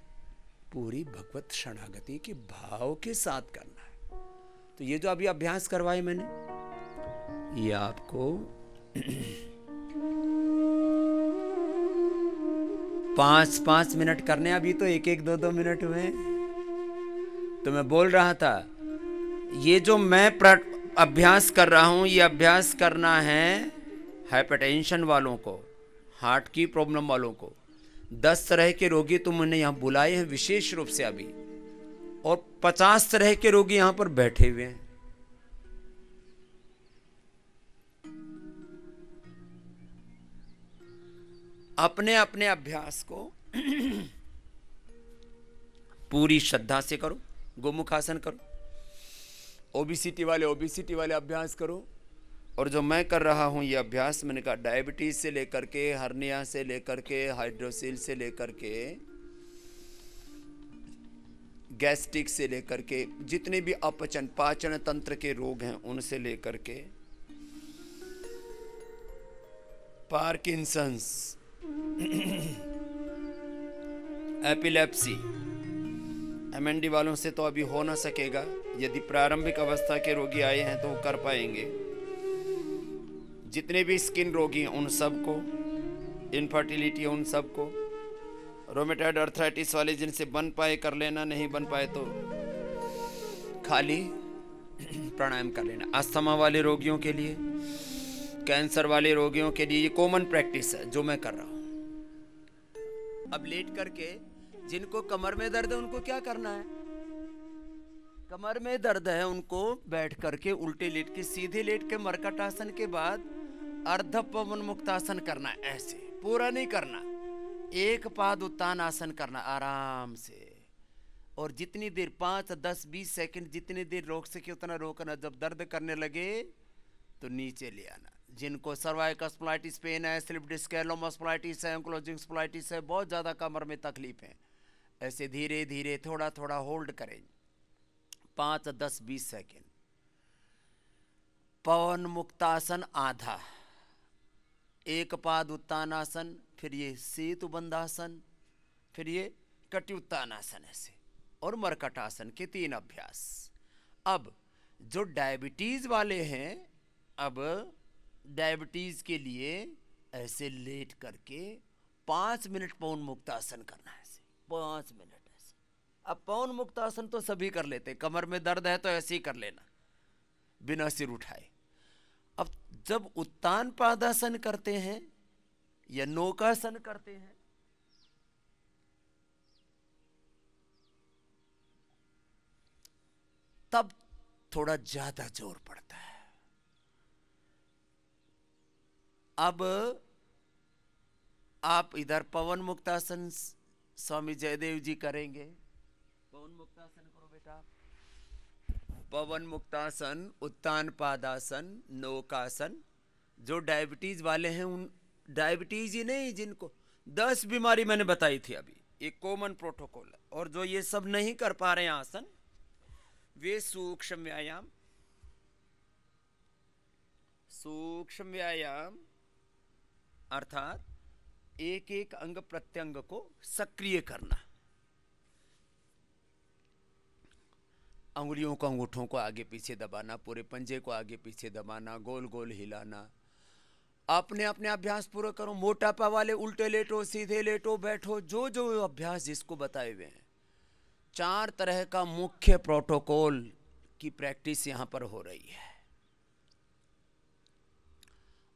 पूरी भगवत शरणागति के भाव के साथ करना है। तो ये जो अभी अभ्यास करवाए मैंने, ये आपको 5-5 मिनट करने, अभी तो 1-1 2-2 मिनट हुए। तो मैं बोल रहा था, ये जो मैं अभ्यास कर रहा हूं, ये अभ्यास करना है हाइपरटेंशन वालों को, हार्ट की प्रॉब्लम वालों को। 10 तरह के रोगी तो मैंने यहां बुलाए हैं विशेष रूप से अभी, और 50 तरह के रोगी यहां पर बैठे हुए हैं। अपने अपने अभ्यास को पूरी श्रद्धा से करो। गोमुखासन करो, ओबेसिटी वाले अभ्यास करो। और जो मैं कर रहा हूं ये अभ्यास, मैंने कहा डायबिटीज से लेकर के, हर्निया से लेकर के, हाइड्रोसिल से लेकर के, गैस्ट्रिक से लेकर के, जितने भी अपचन पाचन तंत्र के रोग हैं उनसे लेकर के पार्किंसंस, एपिलेप्सी, एमएनडी वालों से तो अभी हो ना सकेगा। यदि प्रारंभिक अवस्था के रोगी आए हैं तो वो कर पाएंगे। जितने भी स्किन रोगी हैं उन सबको, इनफर्टिलिटी उन सबको, रोमेटॉइड अर्थराइटिस वाले जिनसे बन पाए कर लेना, नहीं बन पाए तो खाली प्राणायाम कर लेना। अस्थमा वाले रोगियों के लिए, कैंसर वाले रोगियों के लिए ये कॉमन प्रैक्टिस है जो मैं कर रहा हूं। अब लेट करके, जिनको कमर में दर्द है उनको क्या करना है? कमर में दर्द है उनको बैठ करके उल्टे लेट के, सीधे लेट के मरकट आसन के बाद अर्ध पवन मुक्तासन करना है। ऐसे पूरा नहीं करना, एक पाद उत्तान आसन करना आराम से। और जितनी देर 5, 10, 20 सेकंड जितनी देर रोक सके उतना रोकना। जब दर्द करने लगे तो नीचे ले आना। जिनको सर्वाइकल स्प्लाइटिस पेन है, स्लिप डिस्क है, लोमोस्प्लाइटिस है, एंक्लोजिंग स्प्लाइटिस है, बहुत ज़्यादा कमर में तकलीफ है, ऐसे धीरे धीरे थोड़ा थोड़ा होल्ड करें 5, 10, 20 सेकेंड। पवन मुक्तासन आधा, एक पाद उत्तानासन, फिर ये सेतु बंधासन, फिर ये कटि उत्तानासन, ऐसे, और मरकटासन के 3 अभ्यास। अब जो डायबिटीज वाले हैं, अब डायबिटीज के लिए ऐसे लेट करके 5 मिनट पवन मुक्तासन करना है, ऐसे 5 मिनट ऐसे। अब पवन मुक्तासन तो सभी कर लेते, कमर में दर्द है तो ऐसे ही कर लेना बिना सिर उठाए। अब जब उत्तान पादासन करते हैं या नौकासन करते हैं, तब थोड़ा ज्यादा जोर पड़ता है। अब आप इधर पवन मुक्तासन स्वामी जयदेव जी करेंगे। पवन मुक्तासन करो बेटा। पवन मुक्तासन, उत्तान पादासन, नौकासन। जो डायबिटीज वाले हैं उन, डायबिटीज ही नहीं, जिनको 10 बीमारी मैंने बताई थी अभी, एक कॉमन प्रोटोकॉल है। और जो ये सब नहीं कर पा रहे हैं आसन, वे सूक्ष्म व्यायाम, सूक्ष्म व्यायाम अर्थात एक एक अंग प्रत्यंग को सक्रिय करना। अंगुलियों को, अंगूठों को आगे पीछे दबाना, पूरे पंजे को आगे पीछे दबाना, गोल गोल हिलाना। अपने अपने अभ्यास पूरा करो। मोटापा वाले उल्टे लेटो, सीधे लेटो, बैठो, जो जो अभ्यास जिसको बताए हुए हैं। 4 तरह का मुख्य प्रोटोकॉल की प्रैक्टिस यहां पर हो रही है।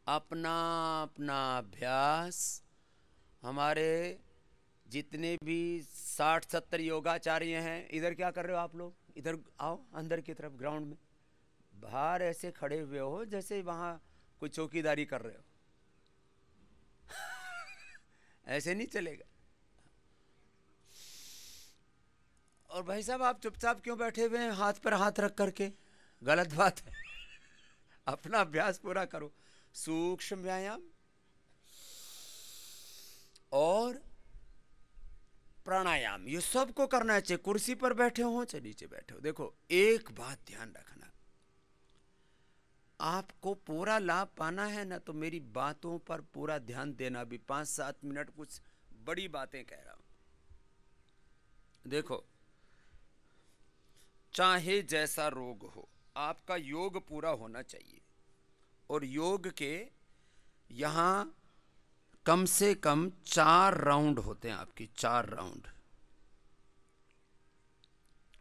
अपना अपना अभ्यास, हमारे जितने भी 60-70 योगाचार्य हैं, इधर क्या कर रहे हो आप लोग? इधर आओ अंदर की तरफ, ग्राउंड में। बाहर ऐसे खड़े हुए हो जैसे वहां कोई चौकीदारी कर रहे हो। ऐसे नहीं चलेगा। और भाई साहब आप चुपचाप क्यों बैठे हुए हैं हाथ पर हाथ रख करके? गलत बात है। अपना अभ्यास पूरा करो। सूक्ष्म व्यायाम और प्राणायाम ये सबको करना चाहिए, कुर्सी पर बैठे हो चाहे नीचे बैठे हो। देखो एक बात ध्यान रखना, आपको पूरा लाभ पाना है ना, तो मेरी बातों पर पूरा ध्यान देना। भी 5-7 मिनट कुछ बड़ी बातें कह रहा हूं। देखो, चाहे जैसा रोग हो, आपका योग पूरा होना चाहिए। और योग के यहां कम से कम 4 राउंड होते हैं आपकी, 4 राउंड।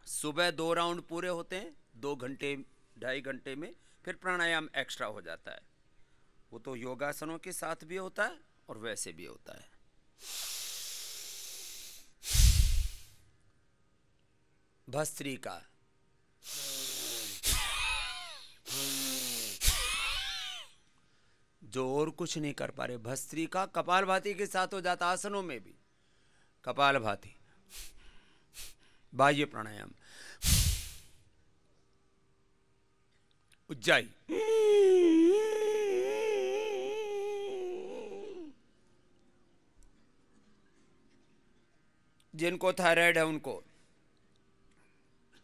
सुबह 2 राउंड पूरे होते हैं 2 घंटे 2.5 घंटे में, फिर प्राणायाम एक्स्ट्रा हो जाता है। वो तो योगासनों के साथ भी होता है और वैसे भी होता है। भस्त्रिका, जो और कुछ नहीं कर पा रहे, भस्त्रिका कपालभाति के साथ हो जाता, आसनों में भी कपालभाति। बाह्य प्राणायाम, उज्जाई, जिनको थायराइड है उनको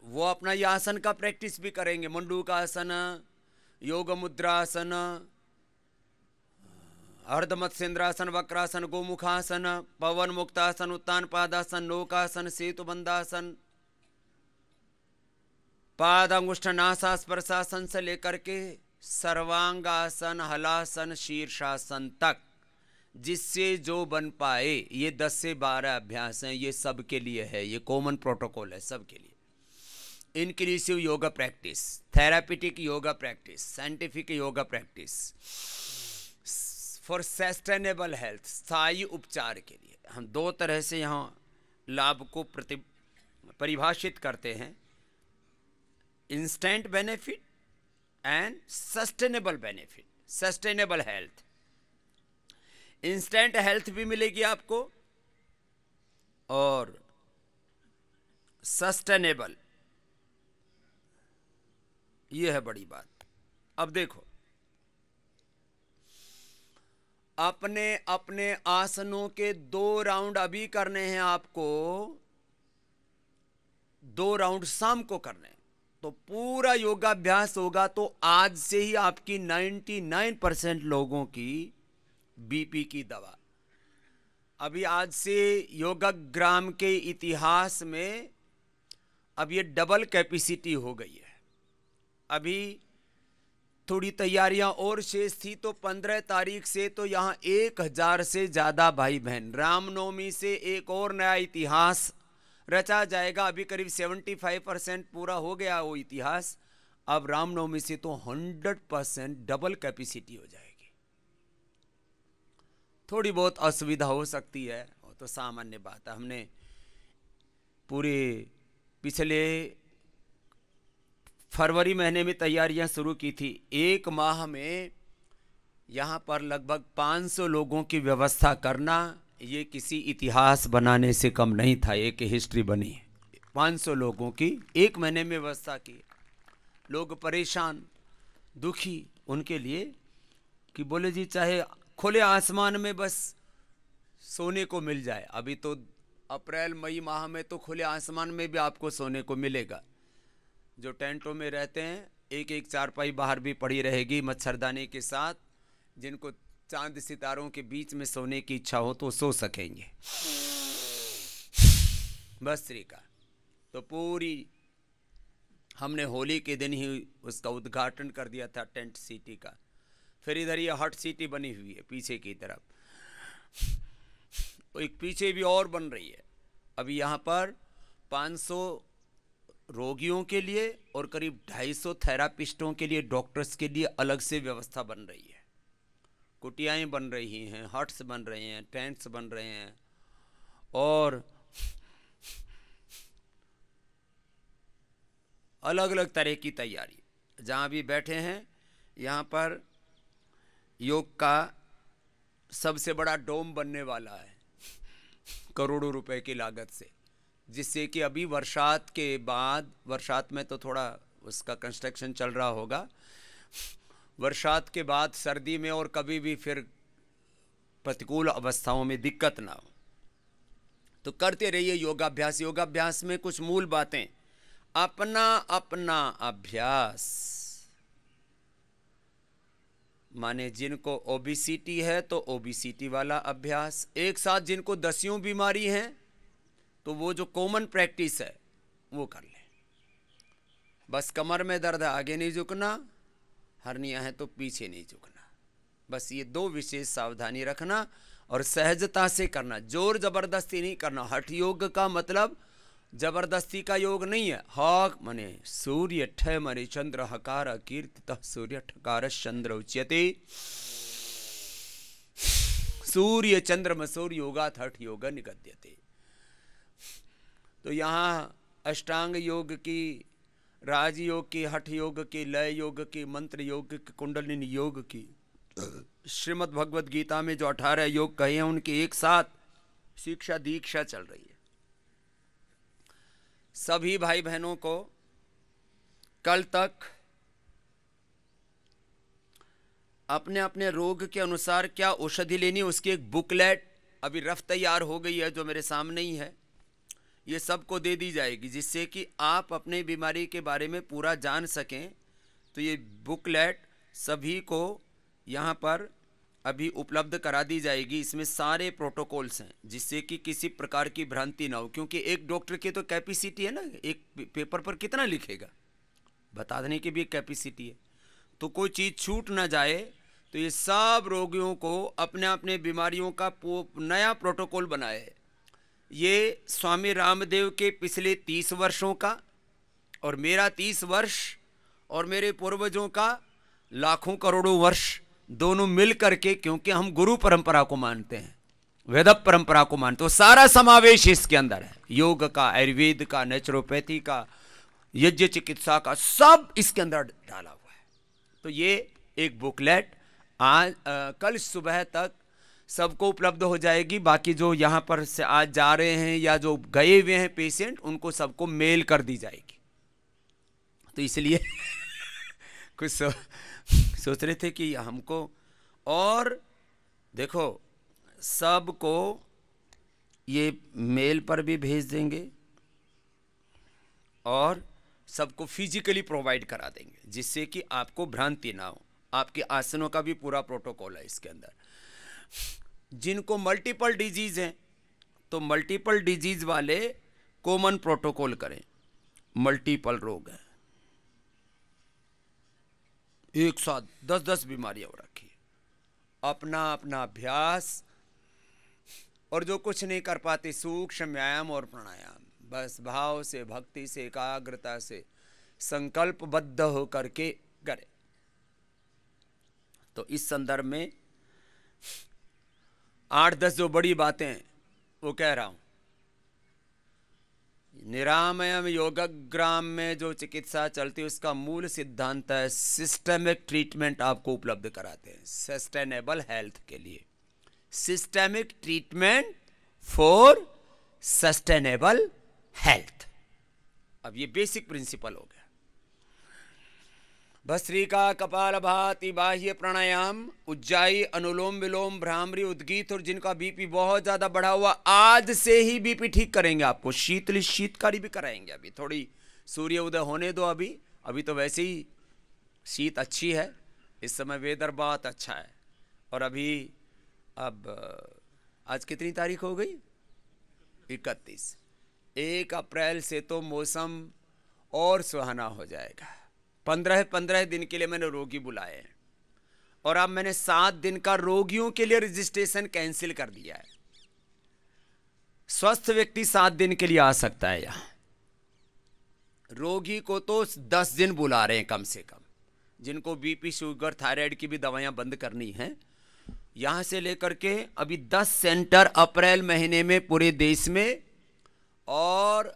वो अपना ये आसन का प्रैक्टिस भी करेंगे। मंडूका आसन, योग मुद्रासन, अर्धमत्स्येंद्रासन, वक्रासन, गोमुखासन, पवन मुक्तासन, उत्तान पादासन, नौकासन, सेतुबंधासन, पाद अंगुष्ठ नासास्पर्शासन से लेकर के सर्वांगासन, हलासन, शीर्षासन तक जिससे जो बन पाए, ये 10 से 12 अभ्यास हैं। ये सबके लिए है, ये कॉमन प्रोटोकॉल है सबके लिए। Inclusive yoga practice, therapeutic yoga practice, scientific yoga practice for sustainable health, स्थायी उपचार के लिए। हम 2 तरह से यहाँ लाभ को परिभाषित करते हैं, instant benefit and sustainable benefit. Sustainable health, instant health भी मिलेगी आपको और सस्टेनेबल, ये है बड़ी बात। अब देखो, अपने अपने आसनों के 2 राउंड अभी करने हैं आपको, 2 राउंड शाम को करने हैं। तो पूरा योगाभ्यास होगा तो आज से ही आपकी 99% लोगों की बीपी की दवा। अभी आज से योगाग्राम के इतिहास में अब ये डबल कैपेसिटी हो गई है। अभी थोड़ी तैयारियां और शेष थी, तो 15 तारीख से तो यहाँ 1000 से ज़्यादा भाई बहन, रामनवमी से एक और नया इतिहास रचा जाएगा। अभी करीब 75% पूरा हो गया वो इतिहास। अब रामनवमी से तो 100% डबल कैपेसिटी हो जाएगी। थोड़ी बहुत असुविधा हो सकती है, वो तो सामान्य बात है। हमने पूरे पिछले फरवरी महीने में तैयारियां शुरू की थी। 1 माह में यहाँ पर लगभग 500 लोगों की व्यवस्था करना, ये किसी इतिहास बनाने से कम नहीं था। एक हिस्ट्री बनी, 500 लोगों की 1 महीने में व्यवस्था की। लोग परेशान दुखी उनके लिए कि बोले जी चाहे खुले आसमान में बस सोने को मिल जाए। अभी तो अप्रैल मई माह में तो खुले आसमान में भी आपको सोने को मिलेगा। जो टेंटों में रहते हैं, एक एक चारपाई बाहर भी पड़ी रहेगी मच्छरदानी के साथ। जिनको चांद सितारों के बीच में सोने की इच्छा हो तो सो सकेंगे। भस्त्रिका तो पूरी हमने होली के दिन ही उसका उद्घाटन कर दिया था, टेंट सिटी का। फिर इधर ये हट सिटी बनी हुई है पीछे की तरफ, एक पीछे भी और बन रही है। अभी यहाँ पर 500 रोगियों के लिए और करीब 250 थेरापिस्टों के लिए, डॉक्टर्स के लिए अलग से व्यवस्था बन रही है। कुटियाएँ बन रही हैं, हट्स बन रहे हैं, टेंट्स बन रहे हैं और अलग अलग तरह की तैयारी। जहाँ भी बैठे हैं यहाँ पर योग का सबसे बड़ा डोम बनने वाला है करोड़ों रुपए की लागत से, जिससे कि अभी बरसात के बाद, बरसात में तो थोड़ा उसका कंस्ट्रक्शन चल रहा होगा, बरसात के बाद सर्दी में और कभी भी फिर प्रतिकूल अवस्थाओं में दिक्कत ना हो। तो करते रहिए योगाभ्यास। योगाभ्यास में कुछ मूल बातें, अपना अपना अभ्यास, माने जिनको ओबेसिटी है तो ओबेसिटी वाला अभ्यास, एक साथ जिनको दसियों बीमारी हैं तो वो जो कॉमन प्रैक्टिस है वो कर ले। बस कमर में दर्द है आगे नहीं झुकना, हर्निया है तो पीछे नहीं झुकना, बस ये दो विशेष सावधानी रखना और सहजता से करना, जोर जबरदस्ती नहीं करना। हठ योग का मतलब जबरदस्ती का योग नहीं है। हक माने सूर्य ठय माने चंद्र हकार कीर्तितः सूर्य ठकार चंद्र उच्यते, सूर्य चंद्रम सूर्य योगात् हठ योग निगद्यते। तो यहाँ अष्टांग योग की, राजयोग की, हठ योग की, लय योग की, मंत्र योग की, कुंडलिनी योग की, श्रीमद् भगवद गीता में जो 18 योग कहे हैं उनकी एक साथ शिक्षा दीक्षा चल रही है। सभी भाई बहनों को कल तक अपने अपने रोग के अनुसार क्या औषधि लेनी है उसकी एक बुकलेट अभी रफ तैयार हो गई है, जो मेरे सामने ही है, ये सबको दे दी जाएगी, जिससे कि आप अपने बीमारी के बारे में पूरा जान सकें। तो ये बुकलेट सभी को यहाँ पर अभी उपलब्ध करा दी जाएगी। इसमें सारे प्रोटोकॉल्स हैं जिससे कि किसी प्रकार की भ्रांति ना हो, क्योंकि एक डॉक्टर की तो कैपेसिटी है ना, एक पेपर पर कितना लिखेगा, बता देने की भी एक कैपेसिटी है। तो कोई चीज़ छूट ना जाए, तो ये सब रोगियों को अपने अपने बीमारियों का नया प्रोटोकॉल बनाया है। ये स्वामी रामदेव के पिछले 30 वर्षों का और मेरा 30 वर्ष और मेरे पूर्वजों का लाखों करोड़ों वर्ष दोनों मिल करके, क्योंकि हम गुरु परंपरा को मानते हैं, वेद परंपरा को मानते हैं, तो सारा समावेश इसके अंदर है। योग का, आयुर्वेद का, नेचुरोपैथी का, यज्ञ चिकित्सा का, सब इसके अंदर डाला हुआ है। तो ये एक बुकलेट आज कल सुबह तक सबको उपलब्ध हो जाएगी। बाकी जो यहाँ पर से आज जा रहे हैं या जो गए हुए हैं पेशेंट, उनको सबको मेल कर दी जाएगी। तो इसलिए कुछ सोच रहे थे कि हमको, और देखो सबको ये मेल पर भी भेज देंगे और सबको फिजिकली प्रोवाइड करा देंगे, जिससे कि आपको भ्रांति ना हो। आपके आसनों का भी पूरा प्रोटोकॉल है इसके अंदर। जिनको मल्टीपल डिजीज हैं तो मल्टीपल डिजीज वाले कॉमन प्रोटोकॉल करें। मल्टीपल रोग है, एक साथ 10-10 बीमारियां हो रखी है, अपना अपना अभ्यास, और जो कुछ नहीं कर पाते सूक्ष्म व्यायाम और प्राणायाम, बस भाव से, भक्ति से, एकाग्रता से संकल्पबद्ध होकर के करें। तो इस संदर्भ में 8-10 जो बड़ी बातें वो कह रहा हूं। निरामयम योगग्राम में जो चिकित्सा चलती है उसका मूल सिद्धांत है सिस्टेमिक ट्रीटमेंट आपको उपलब्ध कराते हैं सस्टेनेबल हेल्थ के लिए। Systemic treatment for sustainable health. अब ये बेसिक प्रिंसिपल हो गया। भस्त्रिका, कपालभाति, बाह्य प्राणायाम, उज्जाई, अनुलोम विलोम, भ्रामरी, उद्गीत, और जिनका बीपी बहुत ज्यादा बढ़ा हुआ आज से ही बीपी ठीक करेंगे आपको। शीतकारी भी कराएंगे। अभी थोड़ी सूर्य उदय होने दो, अभी तो वैसे ही शीत अच्छी है, इस समय वेदर बहुत अच्छा है। और अभी अब आज कितनी तारीख हो गई? 31। 1 अप्रैल से तो मौसम और सुहाना हो जाएगा। 15 दिन के लिए मैंने रोगी बुलाए हैं और अब मैंने 7 दिन का रोगियों के लिए रजिस्ट्रेशन कैंसिल कर दिया है। स्वस्थ व्यक्ति 7 दिन के लिए आ सकता है यहाँ, रोगी को तो 10 दिन बुला रहे हैं कम से कम। जिनको बीपी, शुगर, थायराइड की भी दवाइयाँ बंद करनी हैं, यहाँ से लेकर के अभी 10 सेंटर अप्रैल महीने में पूरे देश में, और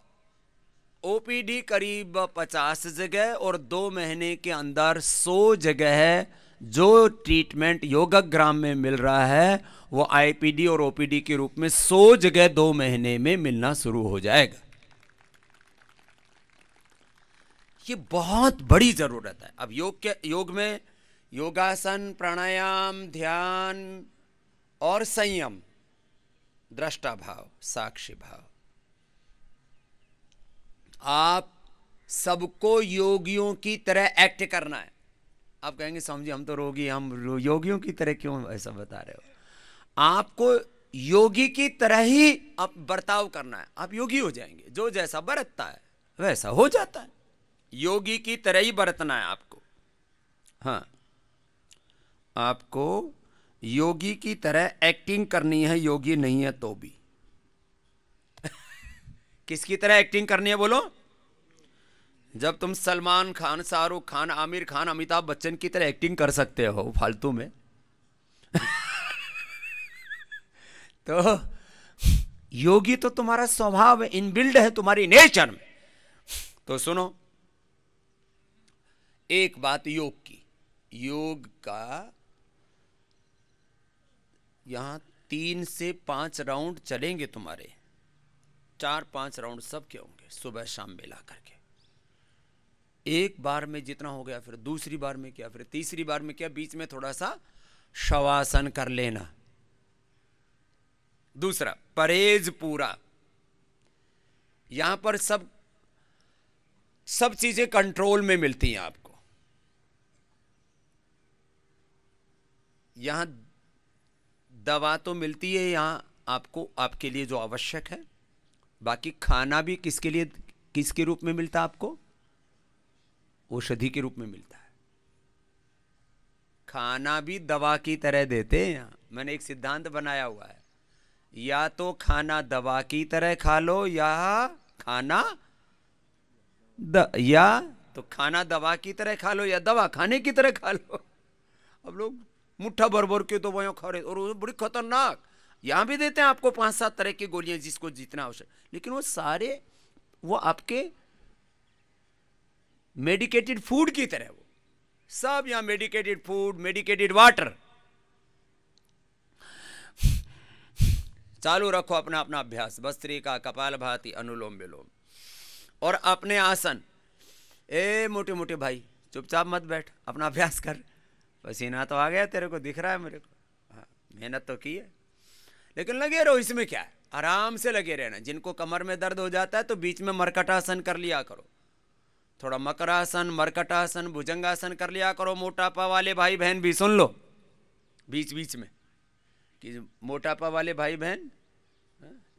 ओपीडी करीब 50 जगह, और 2 महीने के अंदर 100 जगह है। जो ट्रीटमेंट योगग्राम में मिल रहा है वो आईपीडी और ओपीडी के रूप में 100 जगह 2 महीने में मिलना शुरू हो जाएगा। ये बहुत बड़ी जरूरत है। अब योग में योगासन, प्राणायाम, ध्यान और संयम, दृष्टा भाव, साक्षी भाव। आप सबको योगियों की तरह एक्ट करना है। आप कहेंगे स्वामी जी हम तो रोगी, हम योगियों की तरह क्यों ऐसा बता रहे हो? आपको योगी की तरह ही आप बर्ताव करना है, आप योगी हो जाएंगे। जो जैसा बरतता है वैसा हो जाता है। योगी की तरह ही बरतना है आपको। हाँ, आपको योगी की तरह एक्टिंग करनी है, योगी नहीं है तो भी। किसकी तरह एक्टिंग करनी है बोलो? जब तुम सलमान खान, शाहरुख खान, आमिर खान, अमिताभ बच्चन की तरह एक्टिंग कर सकते हो फालतू में तो योगी तो तुम्हारा स्वभाव है, इनबिल्ड है तुम्हारी नेचर में। तो सुनो एक बात योग की, योग का यहां 3 से 5 राउंड चलेंगे तुम्हारे, 4-5 राउंड सब के होंगे सुबह शाम मिला करके। एक बार में जितना हो गया, फिर दूसरी बार में क्या, फिर तीसरी बार में क्या, बीच में थोड़ा सा शवासन कर लेना। दूसरा, परहेज पूरा। यहां पर सब चीजें कंट्रोल में मिलती हैं आपको। यहां दवा तो मिलती है यहां आपको, आपके लिए जो आवश्यक है। बाकी खाना भी किसके लिए, किसके रूप में मिलता है आपको? औषधि के रूप में मिलता है। खाना भी दवा की तरह देते हैं यहां। मैंने एक सिद्धांत बनाया हुआ है, या तो खाना दवा की तरह खा लो, या तो खाना दवा की तरह खा लो, या दवा खाने की तरह खा लो। अब लोग मुट्ठा भर भर के दवाइयां खा रहे, और वो बड़ी खतरनाक। यहां भी देते हैं आपको 5-7 तरह की गोलियां, जिसको जितना आवश्यक, लेकिन वो सारे वो आपके मेडिकेटेड फूड की तरह, वो सब यहां मेडिकेटेड फूड, मेडिकेटेड वाटर। चालू रखो अपना अपना अभ्यास, भस्त्रिका, कपालभाति, अनुलोम विलोम और अपने आसन। ए मोटे मोटे भाई चुपचाप मत बैठ, अपना अभ्यास कर। पसीना तो आ गया तेरे को, दिख रहा है मेरे को। हाँ, मेहनत तो की है, लेकिन लगे रहो। इसमें क्या है, आराम से लगे रहना। जिनको कमर में दर्द हो जाता है तो बीच में मरकटासन कर लिया करो, थोड़ा मकरासन, मरकटासन, भुजंगासन कर लिया करो। मोटापा वाले भाई बहन भी सुन लो बीच बीच में कि मोटापा वाले भाई बहन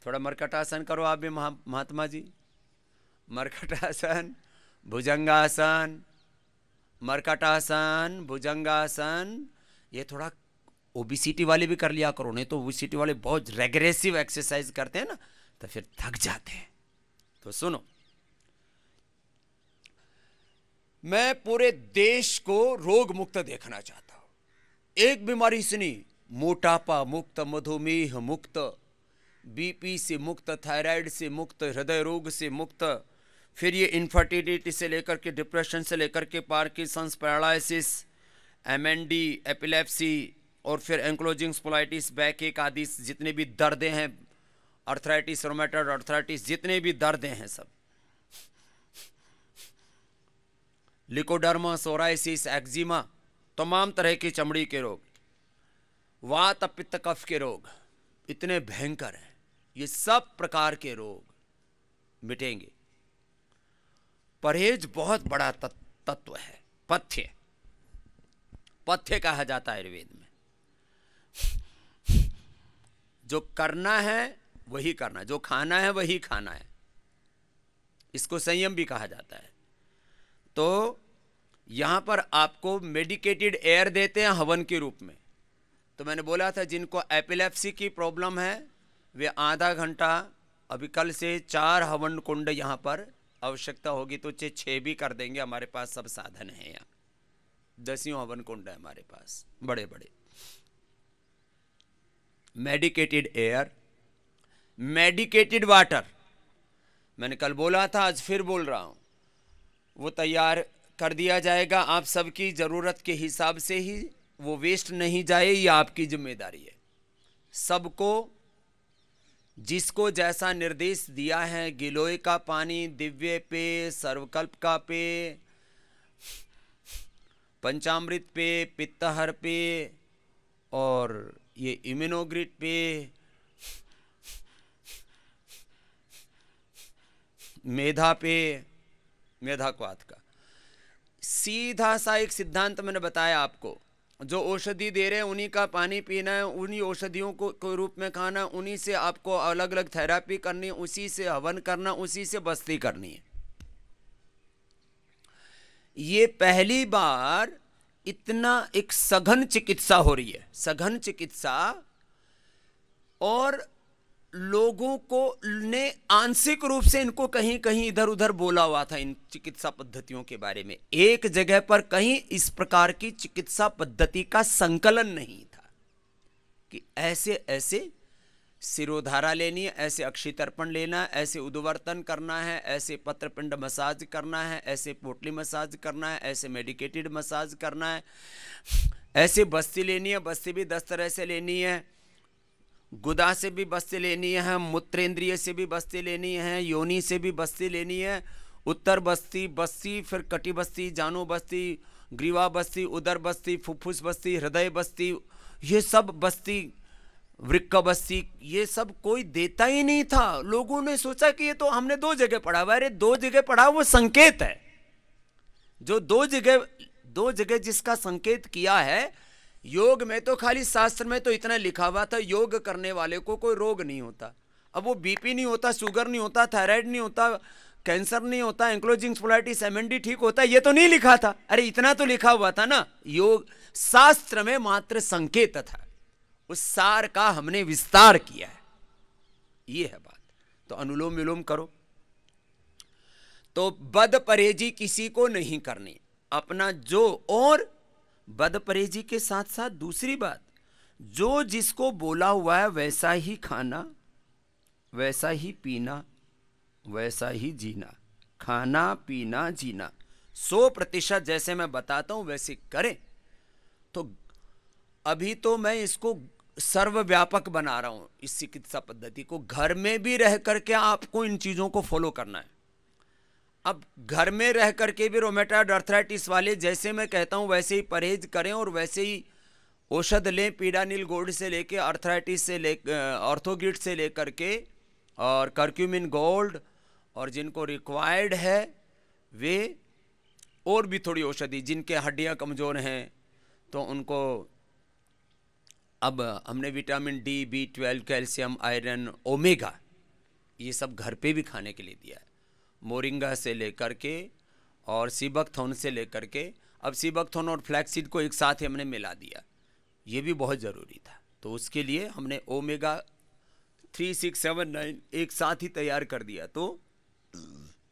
थोड़ा मरकटासन करो। आप भी महात्मा जी, मरकटासन, भुजंगासन, मरकटासन, भुजंगासन, ये थोड़ा ओबिसिटी वाले भी कर लिया करो। नहीं तो ओबिसिटी वाले बहुत रेग्रेसिव एक्सरसाइज करते हैं ना, तो फिर थक जाते हैं। तो सुनो, मैं पूरे देश को रोग मुक्त देखना चाहता हूं। एक बीमारी से नहीं, मोटापा मुक्त, मधुमेह मुक्त, बीपी से मुक्त, थायराइड से मुक्त, हृदय रोग से मुक्त, फिर ये इनफर्टिलिटी से लेकर के डिप्रेशन से लेकर के पार्किंसंस, पैरालिसिस, एमएनडी, एपिलेप्सी, और फिर एंक्लोजिंग स्पोलाइटिस, बैक आदि जितने भी दर्दें हैं, अर्थराइटिस, रोमेटॉइड अर्थराइटिस, जितने भी दर्दें हैं सब, लिकोडर्मा, सोराइसिस, एक्जिमा, तमाम तरह की चमड़ी के रोग, वात पित्त कफ के रोग इतने भयंकर हैं, ये सब प्रकार के रोग मिटेंगे। परहेज बहुत बड़ा तत्व है। पथ्य, पथ्य कहा जाता है आयुर्वेद में। जो करना है वही करना, जो खाना है वही खाना है। इसको संयम भी कहा जाता है। तो यहां पर आपको मेडिकेटेड एयर देते हैं हवन के रूप में। तो मैंने बोला था जिनको एपिलेप्सी की प्रॉब्लम है वे आधा घंटा, अभी कल से 4 हवन कुंड यहां पर, आवश्यकता होगी तो 6 भी कर देंगे। हमारे पास सब साधन है, यहाँ 10 हवन कुंड है हमारे पास, बड़े बड़े। मेडिकेटेड एयर, मेडिकेटेड वाटर, मैंने कल बोला था, आज फिर बोल रहा हूं, वो तैयार कर दिया जाएगा। आप सबकी ज़रूरत के हिसाब से ही, वो वेस्ट नहीं जाए, ये आपकी जिम्मेदारी है। सबको जिसको जैसा निर्देश दिया है, गिलोय का पानी, दिव्य पेय, सर्वकल्प का पेय, पंचामृत पेय, पित्तहर पेय और ये इम्यूनोग्रिड पेय, मेधा पे मेधाक्वाथ का सीधा सा एक सिद्धांत मैंने बताया आपको। जो औषधि दे रहे हैं उन्हीं का पानी पीना है, उन्हीं औषधियों को रूप में खाना, उन्हीं से आपको अलग अलग थेरापी करनी है, उसी से हवन करना, उसी से बस्ती करनी है। ये पहली बार इतना एक सघन चिकित्सा हो रही है, सघन चिकित्सा, और लोगों को ने आंशिक रूप से इनको कहीं कहीं इधर उधर बोला हुआ था इन चिकित्सा पद्धतियों के बारे में। एक जगह पर कहीं इस प्रकार की चिकित्सा पद्धति का संकलन नहीं था कि ऐसे ऐसे सिरोधारा लेनी है, ऐसे अक्षी तर्पण लेना है, ऐसे उद्वर्तन करना है, ऐसे पत्रपिंड मसाज करना है, ऐसे पोटली मसाज करना है, ऐसे मेडिकेटेड मसाज करना है, ऐसे बस्ती लेनी है, बस्ती भी 10 तरह से लेनी है, गुदा से भी बस्ती लेनी है, मूत्रेंद्रिय से भी बस्ती लेनी है, योनि से भी बस्ती लेनी है, उत्तर बस्ती, बस्ती, फिर कटी बस्ती, जानो बस्ती, ग्रीवा बस्ती, उदर बस्ती, फुफ्फुस बस्ती, हृदय बस्ती, ये सब बस्ती, वृक्क बस्ती, ये सब कोई देता ही नहीं था। लोगों ने सोचा कि ये तो हमने 2 जगह पढ़ा हुआ है। अरे 2 जगह पढ़ा वो संकेत है। जो 2 जगह जिसका संकेत किया है, योग में तो खाली शास्त्र में तो इतना लिखा हुआ था, योग करने वाले को कोई रोग नहीं होता। अब वो बीपी नहीं होता, शुगर नहीं होता, थायराइड नहीं होता, कैंसर नहीं होता, एंक्लोजिंग स्पोलाइटिस, एमएनडी ठीक होता, ये तो नहीं लिखा था। अरे इतना तो लिखा हुआ था ना। योग शास्त्र में मात्र संकेत था, उस सार का हमने विस्तार किया है, ये है बात। तो अनुलोम विलोम करो। तो बद परहेजी किसी को नहीं करनी, अपना जो, और बद परहेजी के साथ साथ दूसरी बात, जो जिसको बोला हुआ है वैसा ही खाना, वैसा ही पीना, वैसा ही जीना, खाना पीना जीना 100% जैसे मैं बताता हूं वैसे करें। तो अभी तो मैं इसको सर्वव्यापक बना रहा हूं, इस चिकित्सा पद्धति को। घर में भी रह करके आपको इन चीजों को फॉलो करना है। अब घर में रह करके भी रोमेटॉइड अर्थराइटिस वाले जैसे मैं कहता हूं वैसे ही परहेज करें और वैसे ही औषध लें, पीडानिल गोल्ड से लेके, अर्थराइटिस से ले, ऑर्थोगिट से लेकर के, और कर्क्यूमिन गोल्ड, और जिनको रिक्वायर्ड है वे, और भी थोड़ी औषधि, जिनके हड्डियां कमज़ोर हैं तो उनको अब हमने vitamin D, B12, calcium, iron, omega, ये सब घर पे भी खाने के लिए दिया है। मोरिंगा से लेकर के और सीबकथॉर्न से लेकर के, अब सीबकथॉर्न और फ्लैक्सीड को एक साथ ही हमने मिला दिया, ये भी बहुत ज़रूरी था। तो उसके लिए हमने ओमेगा 3, 6, 7, 9 एक साथ ही तैयार कर दिया। तो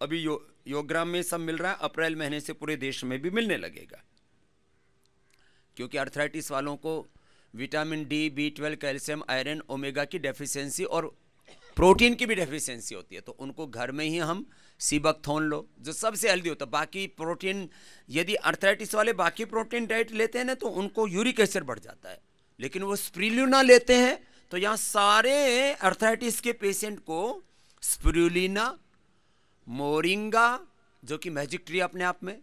अभी योगग्राम में सब मिल रहा है, अप्रैल महीने से पूरे देश में भी मिलने लगेगा, क्योंकि अर्थराइटिस वालों को vitamin D, B12, calcium, iron, omega की डेफिशिएंसी और प्रोटीन की भी डेफिशिएंसी होती है। तो उनको घर में ही हम सीबकथॉर्न लो, जो सबसे हेल्दी होता है। बाकी प्रोटीन, यदि अर्थराइटिस वाले बाकी प्रोटीन डाइट लेते हैं ना तो उनको यूरिक एसिड बढ़ जाता है, लेकिन वो स्पिरुलिना लेते हैं तो यहाँ सारे अर्थराइटिस के पेशेंट को स्पिरुलिना, मोरिंगा जो कि मैजिक ट्री अपने आप में,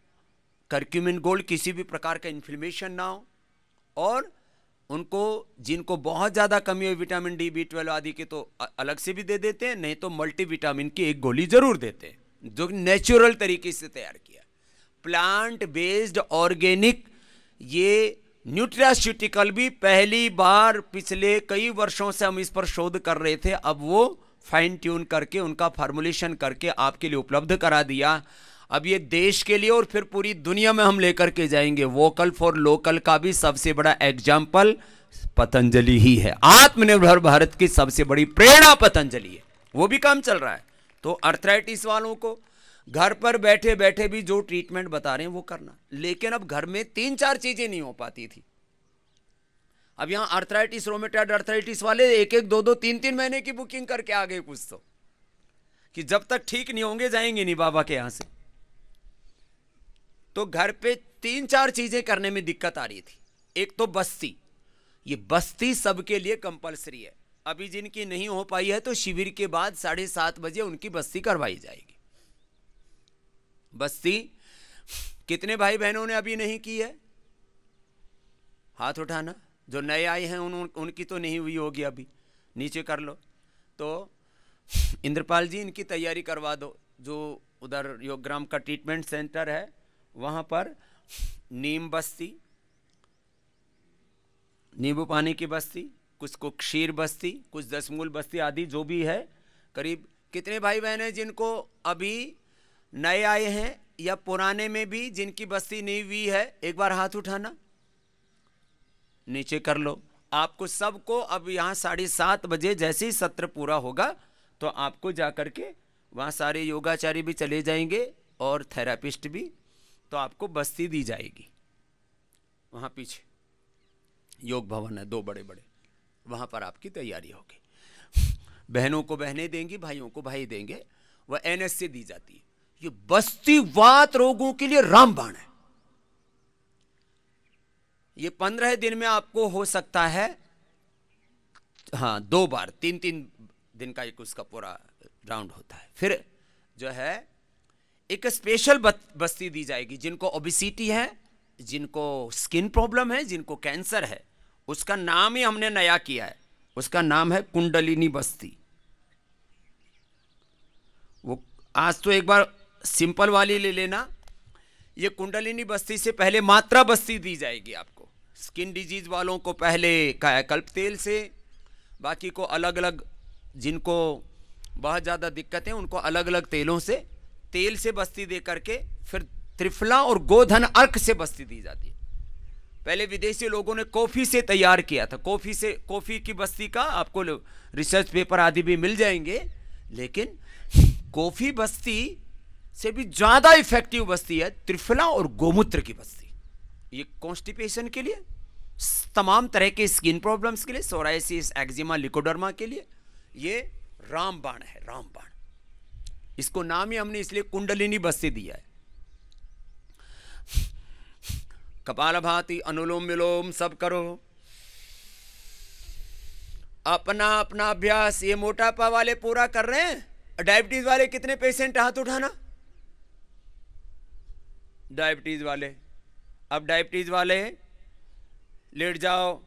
कर्क्यूमिन गोल्ड, किसी भी प्रकार का इन्फ्लेमेशन ना हो, और उनको जिनको बहुत ज़्यादा कमी हो विटामिन डी, B12 आदि के तो अलग से भी दे देते हैं, नहीं तो मल्टीविटामिन की एक गोली जरूर देते हैं, जो नेचुरल तरीके से तैयार किया, प्लांट बेस्ड ऑर्गेनिक। ये न्यूट्रास्यूटिकल भी पहली बार पिछले कई वर्षों से हम इस पर शोध कर रहे थे, अब वो फाइन ट्यून करके उनका फार्मूलेशन करके आपके लिए उपलब्ध करा दिया। अब ये देश के लिए और फिर पूरी दुनिया में हम लेकर के जाएंगे। वोकल फॉर लोकल का भी सबसे बड़ा एग्जाम्पल पतंजलि ही है। आत्मनिर्भर भारत की सबसे बड़ी प्रेरणा पतंजलि है, वो भी काम चल रहा है। तो अर्थराइटिस वालों को घर पर बैठे बैठे भी जो ट्रीटमेंट बता रहे हैं वो करना। लेकिन अब घर में 3-4 चीजें नहीं हो पाती थी। अब यहां अर्थराइटिस, रोमेटॉइड अर्थराइटिस वाले 1-1, 2-2, 3-3 महीने की बुकिंग करके आ गए कुछ तो, कि जब तक ठीक नहीं होंगे जाएंगे नहीं बाबा के यहां से। तो घर पे 3-4 चीजें करने में दिक्कत आ रही थी। एक तो बस्ती, ये बस्ती सबके लिए कंपलसरी है। अभी जिनकी नहीं हो पाई है तो शिविर के बाद 7:30 बजे उनकी बस्ती करवाई जाएगी। बस्ती कितने भाई बहनों ने अभी नहीं की है? हाथ उठाना। जो नए आए हैं उनकी तो नहीं हुई होगी, अभी नीचे कर लो। तो इंद्रपाल जी इनकी तैयारी करवा दो, जो उधर योगग्राम का ट्रीटमेंट सेंटर है वहाँ पर नीम बस्ती, नींबू पानी की बस्ती, कुछ को क्षीर बस्ती, कुछ दशमूल बस्ती आदि जो भी है। करीब कितने भाई बहन हैं जिनको अभी नए आए हैं या पुराने में भी जिनकी बस्ती नहीं हुई है? एक बार हाथ उठाना, नीचे कर लो। आपको सबको अब यहाँ 7:30 बजे जैसे ही सत्र पूरा होगा तो आपको जाकर के वहाँ सारे योगाचार्य भी चले जाएंगे और थेरापिस्ट भी, तो आपको बस्ती दी जाएगी। वहाँ पीछे योग भवन है, 2 बड़े बड़े, वहाँ पर आपकी तैयारी होगी। बहनों को बहनें देंगी, भाइयों को भाई देंगे। वह NS से दी जाती है। ये बस्ती वात रोगों के लिए रामबाण है। ये 15 दिन में आपको हो सकता है, हाँ 2 बार, 3-3 दिन का एक उसका पूरा राउंड होता है। फिर जो है एक स्पेशल बस्ती दी जाएगी जिनको ओबेसिटी है, जिनको स्किन प्रॉब्लम है, जिनको कैंसर है। उसका नाम ही हमने नया किया है, उसका नाम है कुंडलिनी बस्ती। वो आज तो एक बार सिंपल वाली ले लेना। ये कुंडलिनी बस्ती से पहले मात्रा बस्ती दी जाएगी आपको। स्किन डिजीज वालों को पहले कायाकल्प तेल से, बाकी को अलग अलग, जिनको बहुत ज़्यादा दिक्कत है उनको अलग अलग तेल से बस्ती दे करके फिर त्रिफला और गोधन अर्क से बस्ती दी जाती है। पहले विदेशी लोगों ने कॉफ़ी से तैयार किया था। कॉफ़ी की बस्ती का आपको रिसर्च पेपर आदि भी मिल जाएंगे, लेकिन कॉफ़ी बस्ती से भी ज़्यादा इफेक्टिव बस्ती है त्रिफला और गोमूत्र की बस्ती। ये कॉन्स्टिपेशन के लिए, तमाम तरह के स्किन प्रॉब्लम्स के लिए, सोराइसिस, एक्जिमा, लिकोडर्मा के लिए ये रामबाण है, रामबाण। इसको नाम ही हमने इसलिए कुंडलिनी बस्ती दिया है। कपालभाति, अनुलोम विलोम सब करो। अपना अपना अभ्यास। ये मोटापा वाले पूरा कर रहे हैं। डायबिटीज वाले कितने पेशेंट, हाथ उठाना। डायबिटीज वाले, अब डायबिटीज वाले लेट जाओ,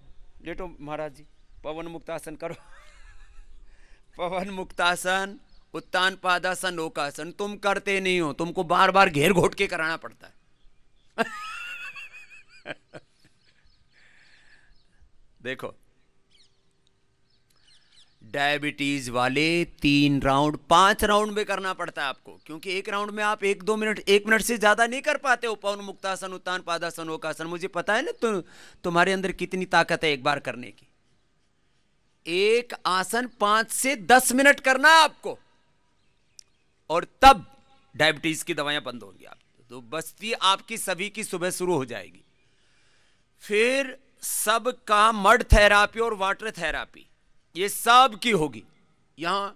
लेटो महाराज जी, पवन मुक्तासन करो। पवन मुक्तासन, उत्तान पादासन, ओकासन तुम करते नहीं हो, तुमको बार बार घेर घोट के कराना पड़ता है। देखो, डायबिटीज वाले 3 राउंड 5 राउंड में करना पड़ता है आपको, क्योंकि एक राउंड में आप 1-2 मिनट, 1 मिनट से ज्यादा नहीं कर पाते हो। पवन मुक्तासन, उत्तान पादासन, ओकासन, मुझे पता है ना तुम्हारे अंदर कितनी ताकत है एक बार करने की। एक आसन 5 से 10 मिनट करना है आपको, और तब डायबिटीज की दवाइयां बंद होंगी। आप तो बस्ती आपकी सभी की सुबह शुरू हो जाएगी। फिर सबका मड थेरापी और वाटर थेरापी ये सब की होगी। यहां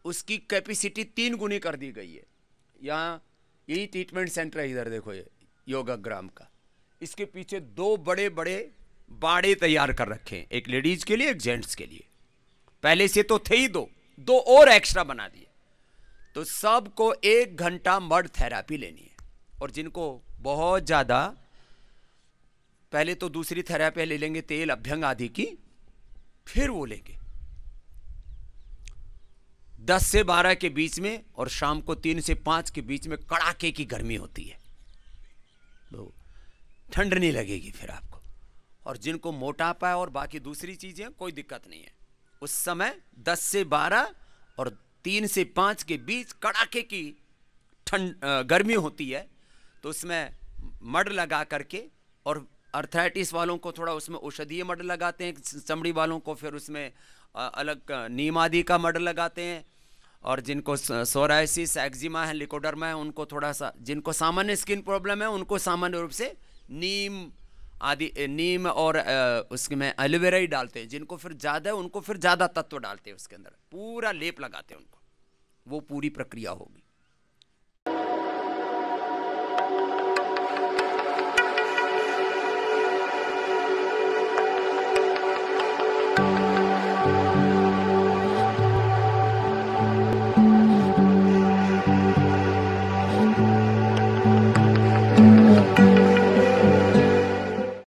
उसकी कैपेसिटी 3 गुनी कर दी गई है। यहां यही ट्रीटमेंट सेंटर है, इधर देखो, ये योगाग्राम का। इसके पीछे 2 बड़े बड़े बाड़े तैयार कर रखे हैं, एक लेडीज के लिए, एक जेंट्स के लिए। पहले से तो थे ही 2 और एक्स्ट्रा बना दिए। तो सबको 1 घंटा मड थेरापी लेनी है। और जिनको बहुत ज्यादा, पहले तो दूसरी थेरापी ले लेंगे तेल अभ्यंग आदि की, फिर वो लेंगे 10 से 12 के बीच में, और शाम को 3 से 5 के बीच में कड़ाके की गर्मी होती है, तो ठंड नहीं लगेगी फिर आपको। और जिनको मोटापा है और बाकी दूसरी चीजें, कोई दिक्कत नहीं है। उस समय 10 से 12 और 3 से 5 के बीच कड़ाके की गर्मी होती है, तो उसमें मड लगा करके, और अर्थराइटिस वालों को थोड़ा उसमें औषधीय मड लगाते हैं, चमड़ी वालों को फिर उसमें अलग नीम आदि का मड लगाते हैं, और जिनको सोराइसिस, एक्जिमा है, लिकोडर्मा है, उनको थोड़ा सा, जिनको सामान्य स्किन प्रॉब्लम है उनको सामान्य रूप से नीम आदि, नीम और उसमें एलोवेरा ही डालते हैं। जिनको फिर ज़्यादा है उनको फिर ज़्यादा तत्व डालते हैं उसके अंदर, पूरा लेप लगाते हैं उनको। वो पूरी प्रक्रिया होगी।